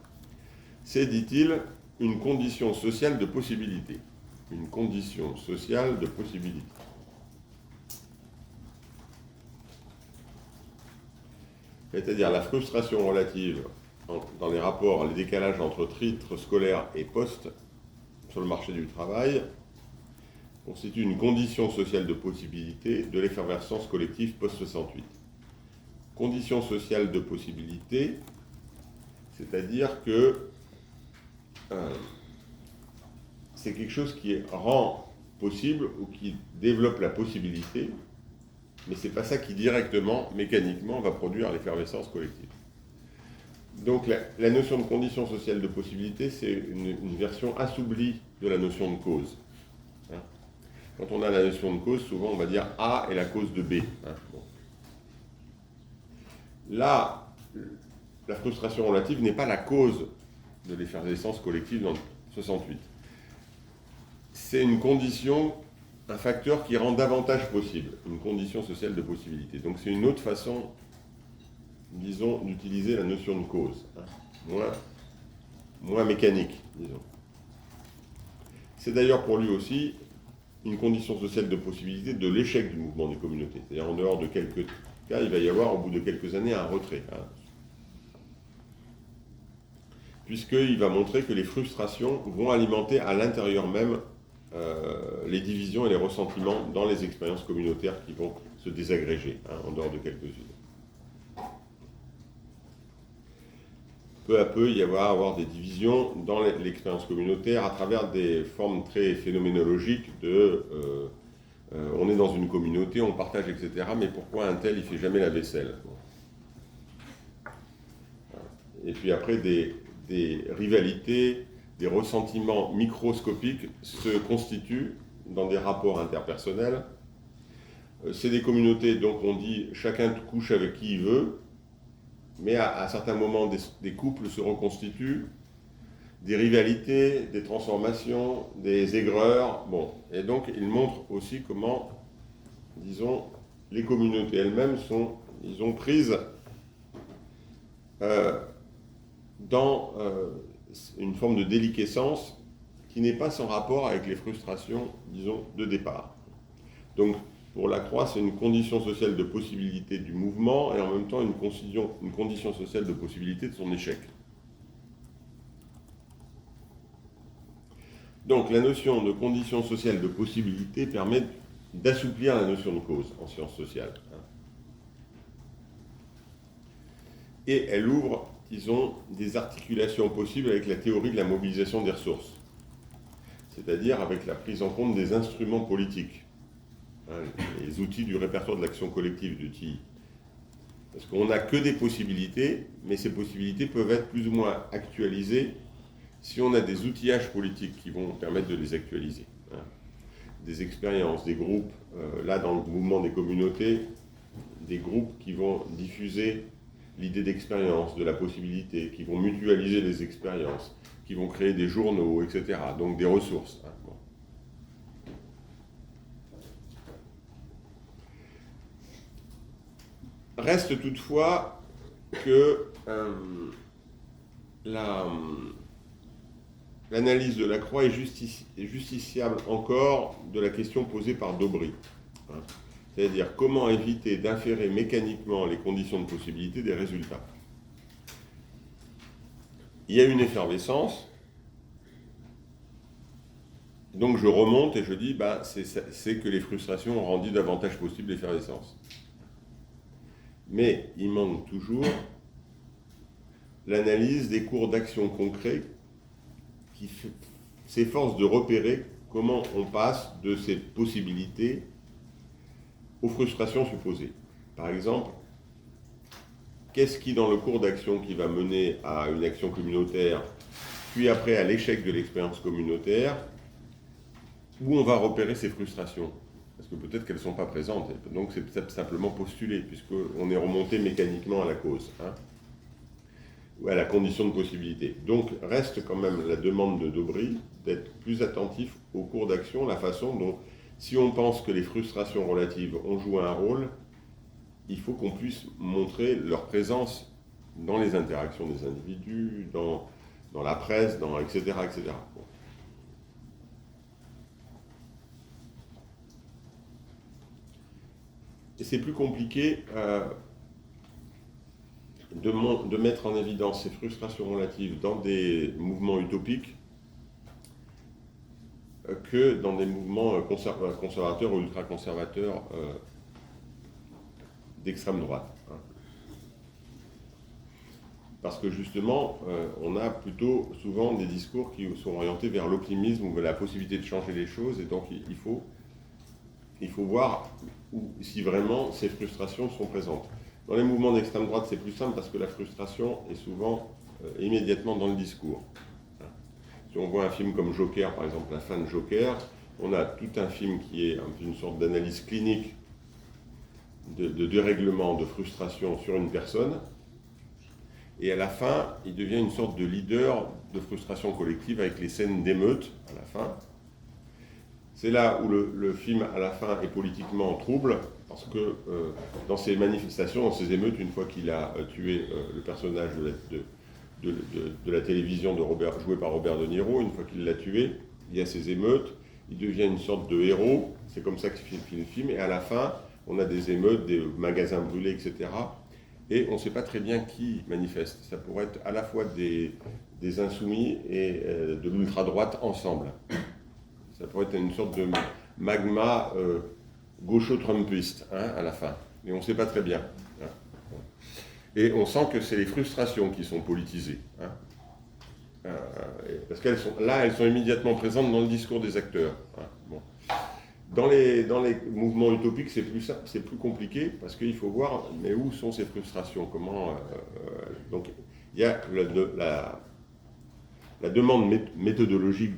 C'est, dit-il, une condition sociale de possibilité. Une condition sociale de possibilité. C'est-à-dire la frustration relative dans les rapports, les décalages entre titres scolaires et postes sur le marché du travail constitue une condition sociale de possibilité de l'effervescence collective post-68. Condition sociale de possibilité, c'est-à-dire que c'est quelque chose qui rend possible ou qui développe la possibilité mais ce n'est pas ça qui directement, mécaniquement, va produire l'effervescence collective. Donc la notion de condition sociale de possibilité, c'est une version assouplie de la notion de cause. Hein. Quand on a la notion de cause, souvent on va dire A est la cause de B. Hein. Bon. Là, la frustration relative n'est pas la cause de l'effervescence collective dans 68. C'est une condition, un facteur qui rend davantage possible, une condition sociale de possibilité. Donc c'est une autre façon, disons, d'utiliser la notion de cause, hein, moins mécanique, disons. C'est d'ailleurs pour lui aussi une condition sociale de possibilité de l'échec du mouvement des communautés. C'est-à-dire en dehors de quelques cas, il va y avoir au bout de quelques années un retrait. Hein, puisqu'il va montrer que les frustrations vont alimenter à l'intérieur même les divisions et les ressentiments dans les expériences communautaires qui vont se désagréger, hein, en dehors de quelques-unes. Peu à peu, il va y avoir des divisions dans l'expérience communautaire à travers des formes très phénoménologiques de on est dans une communauté, on partage, etc. Mais pourquoi un tel, il ne fait jamais la vaisselle? Et puis après, des rivalités, des ressentiments microscopiques se constituent dans des rapports interpersonnels. C'est des communautés, donc on dit chacun couche avec qui il veut, mais à certains moments, des couples se reconstituent, des rivalités, des transformations, des aigreurs. Bon. Et donc il montre aussi comment, disons, les communautés elles-mêmes sont, disons, prises dans une forme de déliquescence qui n'est pas sans rapport avec les frustrations, disons, de départ. Donc, pour Lacroix, c'est une condition sociale de possibilité du mouvement et en même temps une condition sociale de possibilité de son échec. Donc, la notion de condition sociale de possibilité permet d'assouplir la notion de cause en sciences sociales. Et elle ouvre, disons, des articulations possibles avec la théorie de la mobilisation des ressources, c'est-à-dire avec la prise en compte des instruments politiques, hein, les outils du répertoire de l'action collective de Tilly. Parce qu'on n'a que des possibilités, mais ces possibilités peuvent être plus ou moins actualisées si on a des outillages politiques qui vont permettre de les actualiser. Hein. Des expériences, des groupes, là dans le mouvement des communautés, des groupes qui vont diffuser l'idée d'expérience, de la possibilité, qui vont mutualiser les expériences, qui vont créer des journaux, etc. Donc des ressources. Hein. Bon. Reste toutefois que l'analyse de Lacroix est justiciable encore de la question posée par d'Aubry. Hein. C'est-à-dire comment éviter d'inférer mécaniquement les conditions de possibilité des résultats. Il y a une effervescence, donc je remonte et je dis c'est que les frustrations ont rendu davantage possible l'effervescence. Mais il manque toujours l'analyse des cours d'action concrets qui s'efforce de repérer comment on passe de ces possibilités aux frustrations supposées. Par exemple, qu'est-ce qui, dans le cours d'action qui va mener à une action communautaire, puis après à l'échec de l'expérience communautaire, où on va repérer ces frustrations? Parce que peut-être qu'elles ne sont pas présentes, donc c'est peut-être simplement postulé, puisqu'on est remonté mécaniquement à la cause, hein, ou à la condition de possibilité. Donc reste quand même la demande de d'Aubry d'être plus attentif au cours d'action, la façon dont, si on pense que les frustrations relatives ont joué un rôle, il faut qu'on puisse montrer leur présence dans les interactions des individus, dans la presse, etc. etc. Bon. Et c'est plus compliqué de mettre en évidence ces frustrations relatives dans des mouvements utopiques que dans des mouvements conservateurs ou ultra-conservateurs d'extrême droite. Hein. Parce que justement, on a plutôt souvent des discours qui sont orientés vers l'optimisme ou vers la possibilité de changer les choses, et donc il faut il faut voir si vraiment ces frustrations sont présentes. Dans les mouvements d'extrême droite, c'est plus simple parce que la frustration est souvent immédiatement dans le discours. Si on voit un film comme Joker, par exemple, la fin de Joker, on a tout un film qui est une sorte d'analyse clinique de dérèglement, de frustration sur une personne. Et à la fin, il devient une sorte de leader de frustration collective avec les scènes d'émeute à la fin. C'est là où le film, à la fin, est politiquement trouble, parce que dans ces manifestations, dans ces émeutes, une fois qu'il a tué le personnage de la télévision joué par Robert De Niro, une fois qu'il l'a tué, il y a ces émeutes, il devient une sorte de héros, c'est comme ça que finit le film, et à la fin, on a des émeutes, des magasins brûlés, etc. Et on ne sait pas très bien qui manifeste. Ça pourrait être à la fois des insoumis et de l'ultra-droite ensemble. Ça pourrait être une sorte de magma gaucho-trumpiste à la fin. Mais on ne sait pas très bien. Et on sent que c'est les frustrations qui sont politisées. Parce qu'elles sont là, elles sont immédiatement présentes dans le discours des acteurs. Bon. Dans les mouvements utopiques, c'est plus compliqué parce qu'il faut voir, mais où sont ces frustrations, donc il y a la demande méthodologique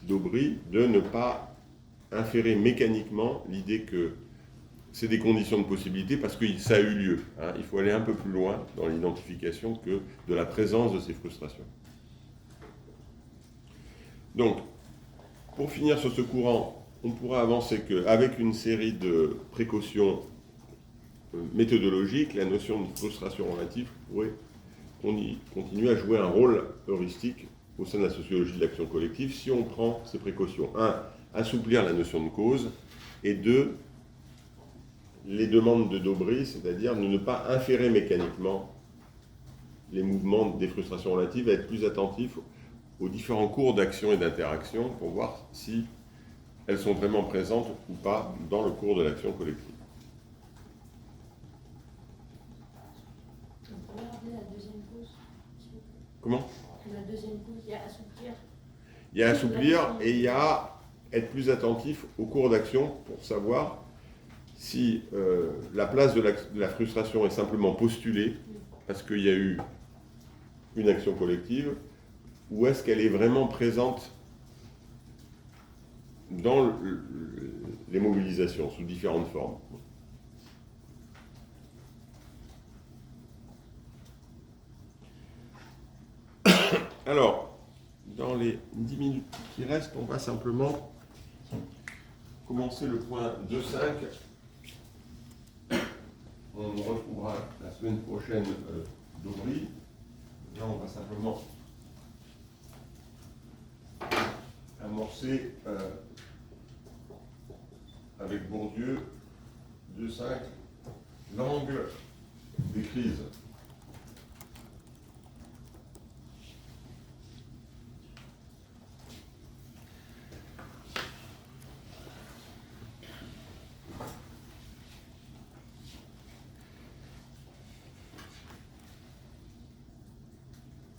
d'Aubry de ne pas inférer mécaniquement l'idée que c'est des conditions de possibilité parce que ça a eu lieu. Il faut aller un peu plus loin dans l'identification que de la présence de ces frustrations. Donc, pour finir sur ce courant, on pourra avancer qu'avec une série de précautions méthodologiques, la notion de frustration relative pourrait continuer à jouer un rôle heuristique au sein de la sociologie de l'action collective si on prend ces précautions. 1. Assouplir la notion de cause, et 2. Les demandes de d'Aubry, c'est-à-dire ne pas inférer mécaniquement les mouvements des frustrations relatives, à être plus attentif aux différents cours d'action et d'interaction pour voir si elles sont vraiment présentes ou pas dans le cours de l'action collective. On pourrait rappeler la deuxième cause. Comment ? La deuxième cause, il y a assouplir. Il y a assouplir et il y a être plus attentif au cours d'action pour savoir si la place de la frustration est simplement postulée parce qu'il y a eu une action collective, ou est-ce qu'elle est vraiment présente dans les mobilisations sous différentes formes. Alors, dans les 10 minutes qui restent, on va simplement commencer le point 2.5. On retrouvera la semaine prochaine d'Aubry. Là, on va simplement amorcer avec Bourdieu 2.5 l'angle des crises.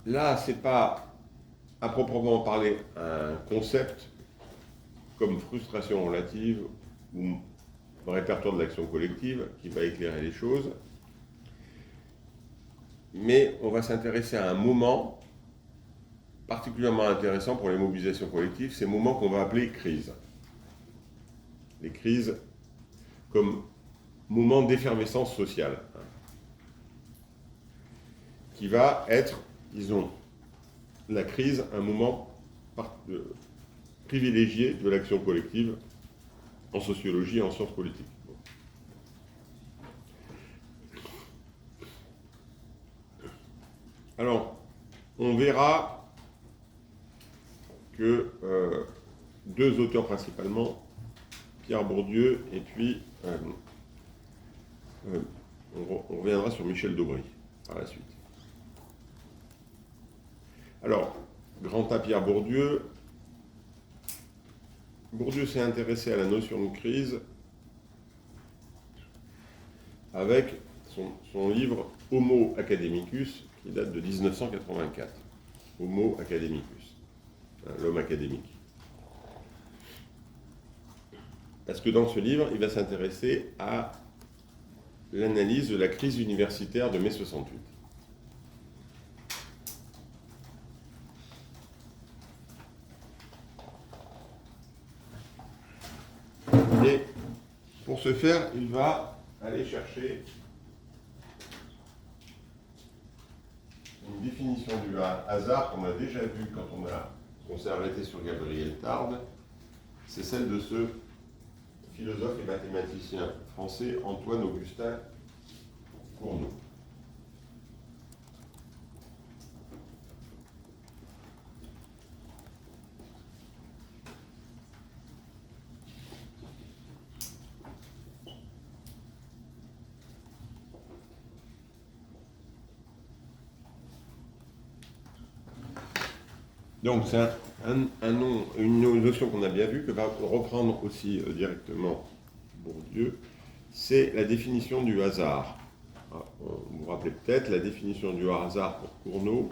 Là, ce n'est pas à proprement parler un concept comme frustration relative ou répertoire de l'action collective qui va éclairer les choses, mais on va s'intéresser à un moment particulièrement intéressant pour les mobilisations collectives, ces moments qu'on va appeler crises. Les crises comme moment d'effervescence sociale, qui va être, disons, la crise, un moment privilégié de l'action collective en sociologie et en sciences politiques. Alors, on verra que deux auteurs principalement, Pierre Bourdieu et puis on reviendra sur Michel Daubry par la suite. Alors, grand A Pierre Bourdieu. Bourdieu s'est intéressé à la notion de crise avec son livre Homo Academicus, qui date de 1984. Homo Academicus, l'homme académique. Parce que dans ce livre, il va s'intéresser à l'analyse de la crise universitaire de mai 68. Et pour ce faire, il va aller chercher une définition du hasard qu'on a déjà vue quand on s'est arrêté sur Gabriel Tarde. C'est celle de ce philosophe et mathématicien français Antoine-Augustin Cournot. Donc c'est une notion qu'on a bien vue, que va reprendre aussi directement Bourdieu, c'est la définition du hasard. Vous vous rappelez peut-être, la définition du hasard pour Cournot,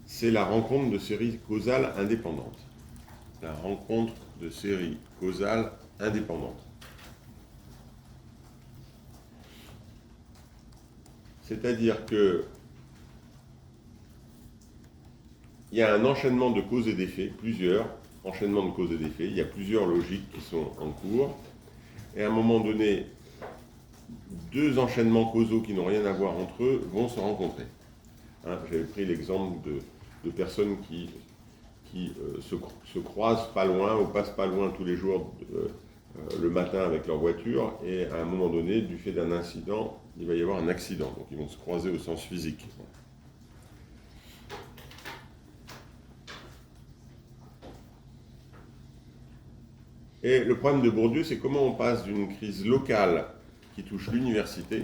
c'est la rencontre de séries causales indépendantes. La rencontre de séries causales indépendantes. C'est-à-dire que il y a un enchaînement de causes et d'effets, plusieurs enchaînements de causes et d'effets, il y a plusieurs logiques qui sont en cours, et à un moment donné, deux enchaînements causaux qui n'ont rien à voir entre eux vont se rencontrer. J'avais pris l'exemple de personnes qui se croisent pas loin ou passent pas loin tous les jours le matin avec leur voiture, et à un moment donné, du fait d'un incident, il va y avoir un accident, donc ils vont se croiser au sens physique. Et le problème de Bourdieu, c'est comment on passe d'une crise locale qui touche l'université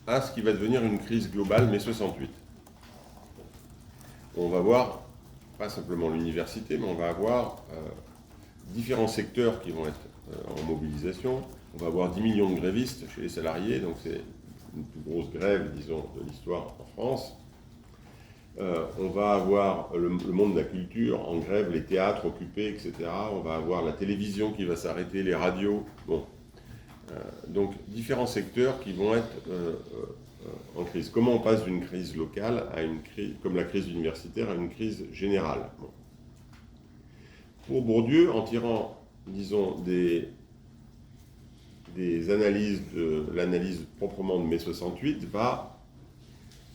à ce qui va devenir une crise globale, mai 68. On va voir, pas simplement l'université, mais on va avoir différents secteurs qui vont être en mobilisation. On va avoir 10 millions de grévistes chez les salariés, donc c'est une plus grosse grève, disons, de l'histoire en France. On va avoir le monde de la culture en grève, les théâtres occupés, etc. On va avoir la télévision qui va s'arrêter, les radios. Bon. Donc, différents secteurs qui vont être en crise. Comment on passe d'une crise locale à une crise, comme la crise universitaire, à une crise générale? Bon. Pour Bourdieu, en tirant, disons, des analyses de l'analyse proprement de mai 68, va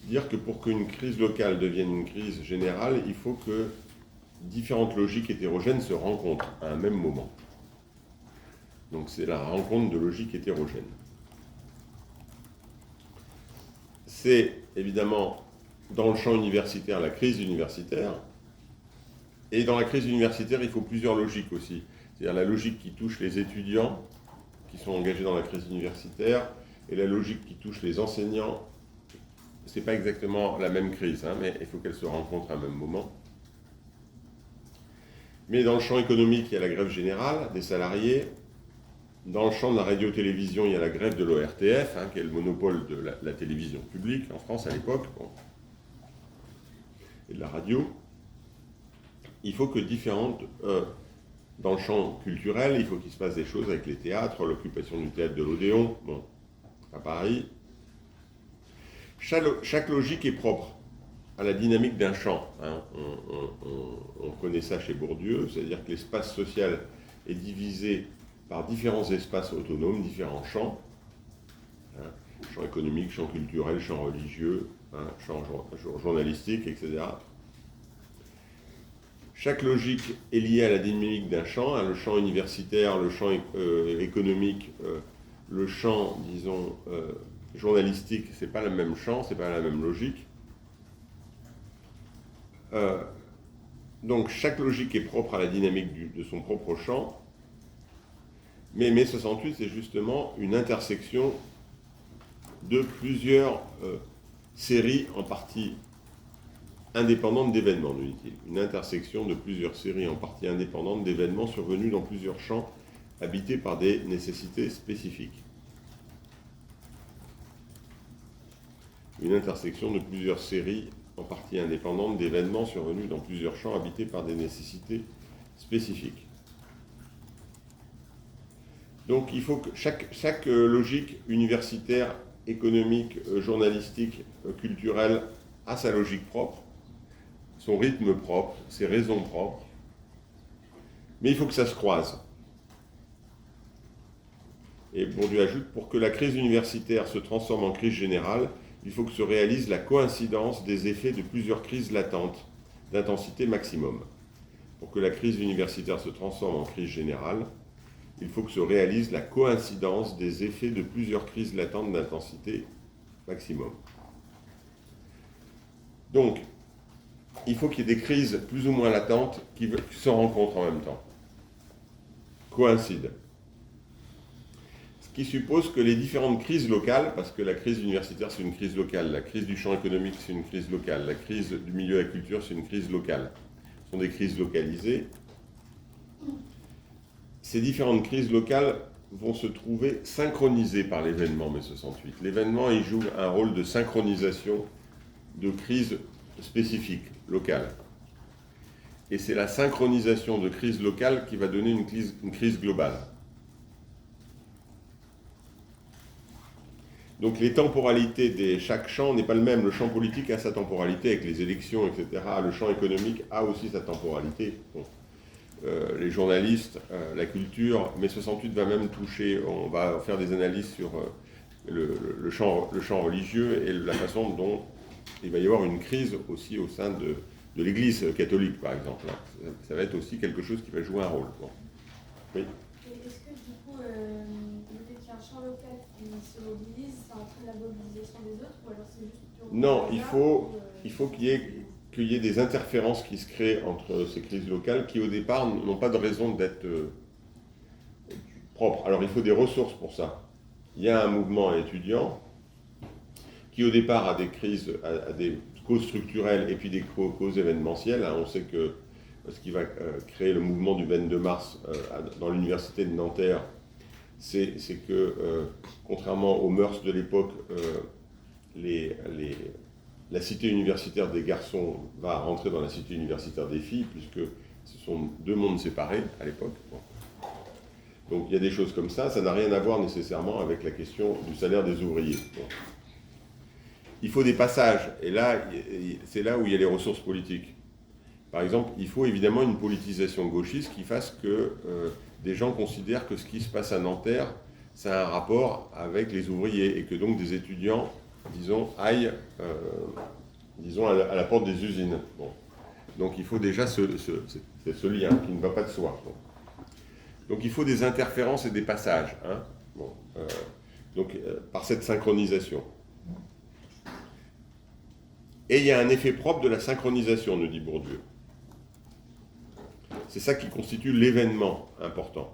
dire que pour qu'une crise locale devienne une crise générale, il faut que différentes logiques hétérogènes se rencontrent à un même moment. Donc c'est la rencontre de logiques hétérogènes. C'est évidemment dans le champ universitaire la crise universitaire, et dans la crise universitaire il faut plusieurs logiques aussi. C'est-à-dire la logique qui touche les étudiants qui sont engagés dans la crise universitaire, et la logique qui touche les enseignants. Ce n'est pas exactement la même crise, mais il faut qu'elles se rencontrent à un même moment. Mais dans le champ économique, il y a la grève générale des salariés. Dans le champ de la radio-télévision, il y a la grève de l'ORTF, qui est le monopole de la télévision publique en France à l'époque, et de la radio. Il faut que dans le champ culturel, il faut qu'il se passe des choses avec les théâtres, l'occupation du théâtre de l'Odéon, à Paris. Chaque logique est propre à la dynamique d'un champ. On connaît ça chez Bourdieu, c'est-à-dire que l'espace social est divisé par différents espaces autonomes, différents champs. Champ économique, champ culturel, champ religieux, champ journalistique, etc. Chaque logique est liée à la dynamique d'un champ, le champ universitaire, le champ économique, le champ, disons, journalistique, c'est pas le même champ, c'est pas la même logique. Donc chaque logique est propre à la dynamique de son propre champ, mais mai 68, c'est justement une intersection de plusieurs séries en partie indépendantes d'événements, nous dit-il. Une intersection de plusieurs séries en partie indépendantes d'événements survenus dans plusieurs champs habités par des nécessités spécifiques. Une intersection de plusieurs séries en partie indépendantes d'événements survenus dans plusieurs champs habités par des nécessités spécifiques. Donc il faut que chaque logique universitaire, économique, journalistique, culturelle a sa logique propre, son rythme propre, ses raisons propres, mais il faut que ça se croise. Et Bourdieu ajoute, pour que la crise universitaire se transforme en crise générale, il faut que se réalise la coïncidence des effets de plusieurs crises latentes d'intensité maximum. Pour que la crise universitaire se transforme en crise générale, il faut que se réalise la coïncidence des effets de plusieurs crises latentes d'intensité maximum. Donc, il faut qu'il y ait des crises plus ou moins latentes qui se rencontrent en même temps, coïncident. Ce qui suppose que les différentes crises locales, parce que la crise universitaire c'est une crise locale, la crise du champ économique c'est une crise locale, la crise du milieu de la culture c'est une crise locale, ce sont des crises localisées. Ces différentes crises locales vont se trouver synchronisées par l'événement mai 68. L'événement, il joue un rôle de synchronisation de crises spécifiques, locales. Et c'est la synchronisation de crises locales qui va donner une crise globale. Donc les temporalités de chaque champ n'est pas le même. Le champ politique a sa temporalité avec les élections, etc. Le champ économique a aussi sa temporalité. Bon. Les journalistes, la culture, mai 68 va même toucher, on va faire des analyses sur le champ religieux et la façon dont il va y avoir une crise aussi au sein de l'Église catholique, par exemple. Ça va être aussi quelque chose qui va jouer un rôle. Bon. Oui. Et est-ce que du coup, le fait qu'il y ait un champ local qui se mobilise, ça entraîne la mobilisation des autres, ou alors c'est juste purement Non, hasard, il faut qu'il y ait des interférences qui se créent entre ces crises locales qui, au départ, n'ont pas de raison d'être propres. Alors, il faut des ressources pour ça. Il y a un mouvement étudiant qui, au départ, a des crises, a des causes structurelles et puis des causes événementielles. On sait que ce qui va créer le mouvement du 22 mars dans l'université de Nanterre, c'est que, contrairement aux mœurs de l'époque, la cité universitaire des garçons va rentrer dans la cité universitaire des filles, puisque ce sont deux mondes séparés à l'époque. Bon. Donc il y a des choses comme ça n'a rien à voir nécessairement avec la question du salaire des ouvriers. Bon. Il faut des passages, et là, c'est là où il y a les ressources politiques. Par exemple, il faut évidemment une politisation gauchiste qui fasse que des gens considèrent que ce qui se passe à Nanterre, ça a un rapport avec les ouvriers, et que donc des étudiants, disons, aillent à la porte des usines. Bon. Donc il faut déjà ce lien qui ne va pas de soi. Bon. Donc il faut des interférences et des passages, hein. Bon, par cette synchronisation. Et il y a un effet propre de la synchronisation, nous dit Bourdieu. C'est ça qui constitue l'événement important.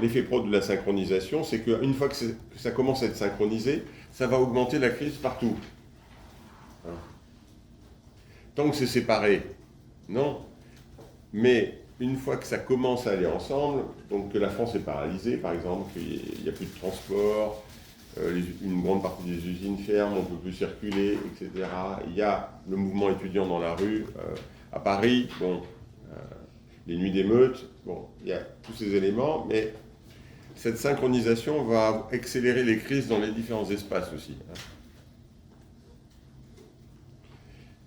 L'effet propre de la synchronisation, c'est qu'une fois que ça commence à être synchronisé, ça va augmenter la crise partout. Hein. Tant que c'est séparé, non. Mais une fois que ça commence à aller ensemble, donc que la France est paralysée, par exemple, qu'il n'y a plus de transport, une grande partie des usines ferment, on ne peut plus circuler, etc. Il y a le mouvement étudiant dans la rue, à Paris, bon, les nuits d'émeutes, bon, il y a tous ces éléments, mais cette synchronisation va accélérer les crises dans les différents espaces aussi. Hein.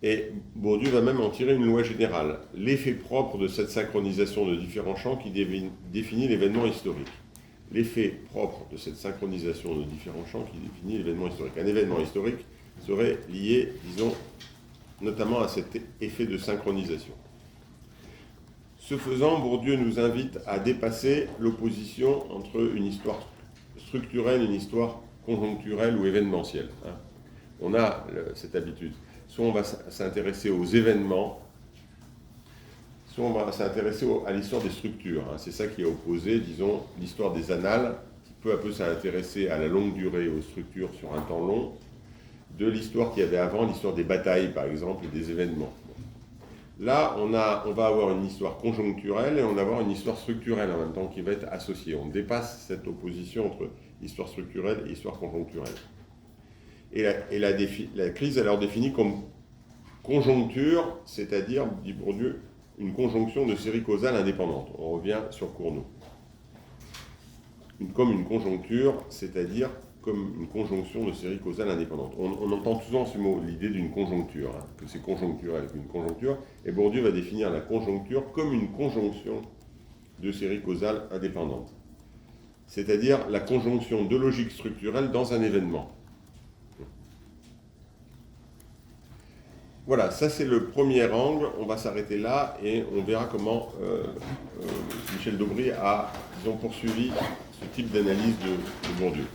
Et Bourdieu va même en tirer une loi générale, l'effet propre de cette synchronisation de différents champs qui définit l'événement historique. L'effet propre de cette synchronisation de différents champs qui définit l'événement historique. Un événement historique serait lié, disons, notamment à cet effet de synchronisation. Ce faisant, Bourdieu nous invite à dépasser l'opposition entre une histoire structurelle et une histoire conjoncturelle ou événementielle. Hein. On a cette habitude. Soit on va s'intéresser aux événements, soit on va s'intéresser à l'histoire des structures. Hein. C'est ça qui est opposé, disons, l'histoire des annales, qui peu à peu s'est intéressée à la longue durée, aux structures sur un temps long, de l'histoire qu'il y avait avant, l'histoire des batailles, par exemple, et des événements. Là, on va avoir une histoire conjoncturelle et on va avoir une histoire structurelle en même temps qui va être associée. On dépasse cette opposition entre histoire structurelle et histoire conjoncturelle. Et la crise, elle est définie comme conjoncture, c'est-à-dire, dit Bourdieu, une conjonction de séries causales indépendantes. On revient sur Cournot. comme une conjoncture, c'est-à-dire comme une conjonction de séries causales indépendantes. On entend souvent ce mot, l'idée d'une conjoncture, hein, que c'est conjoncturel, qu'une conjoncture, et Bourdieu va définir la conjoncture comme une conjonction de séries causales indépendantes. C'est-à-dire la conjonction de logiques structurelles dans un événement. Voilà, ça c'est le premier angle, on va s'arrêter là et on verra comment Michel Daubry a, disons, poursuivi ce type d'analyse de Bourdieu.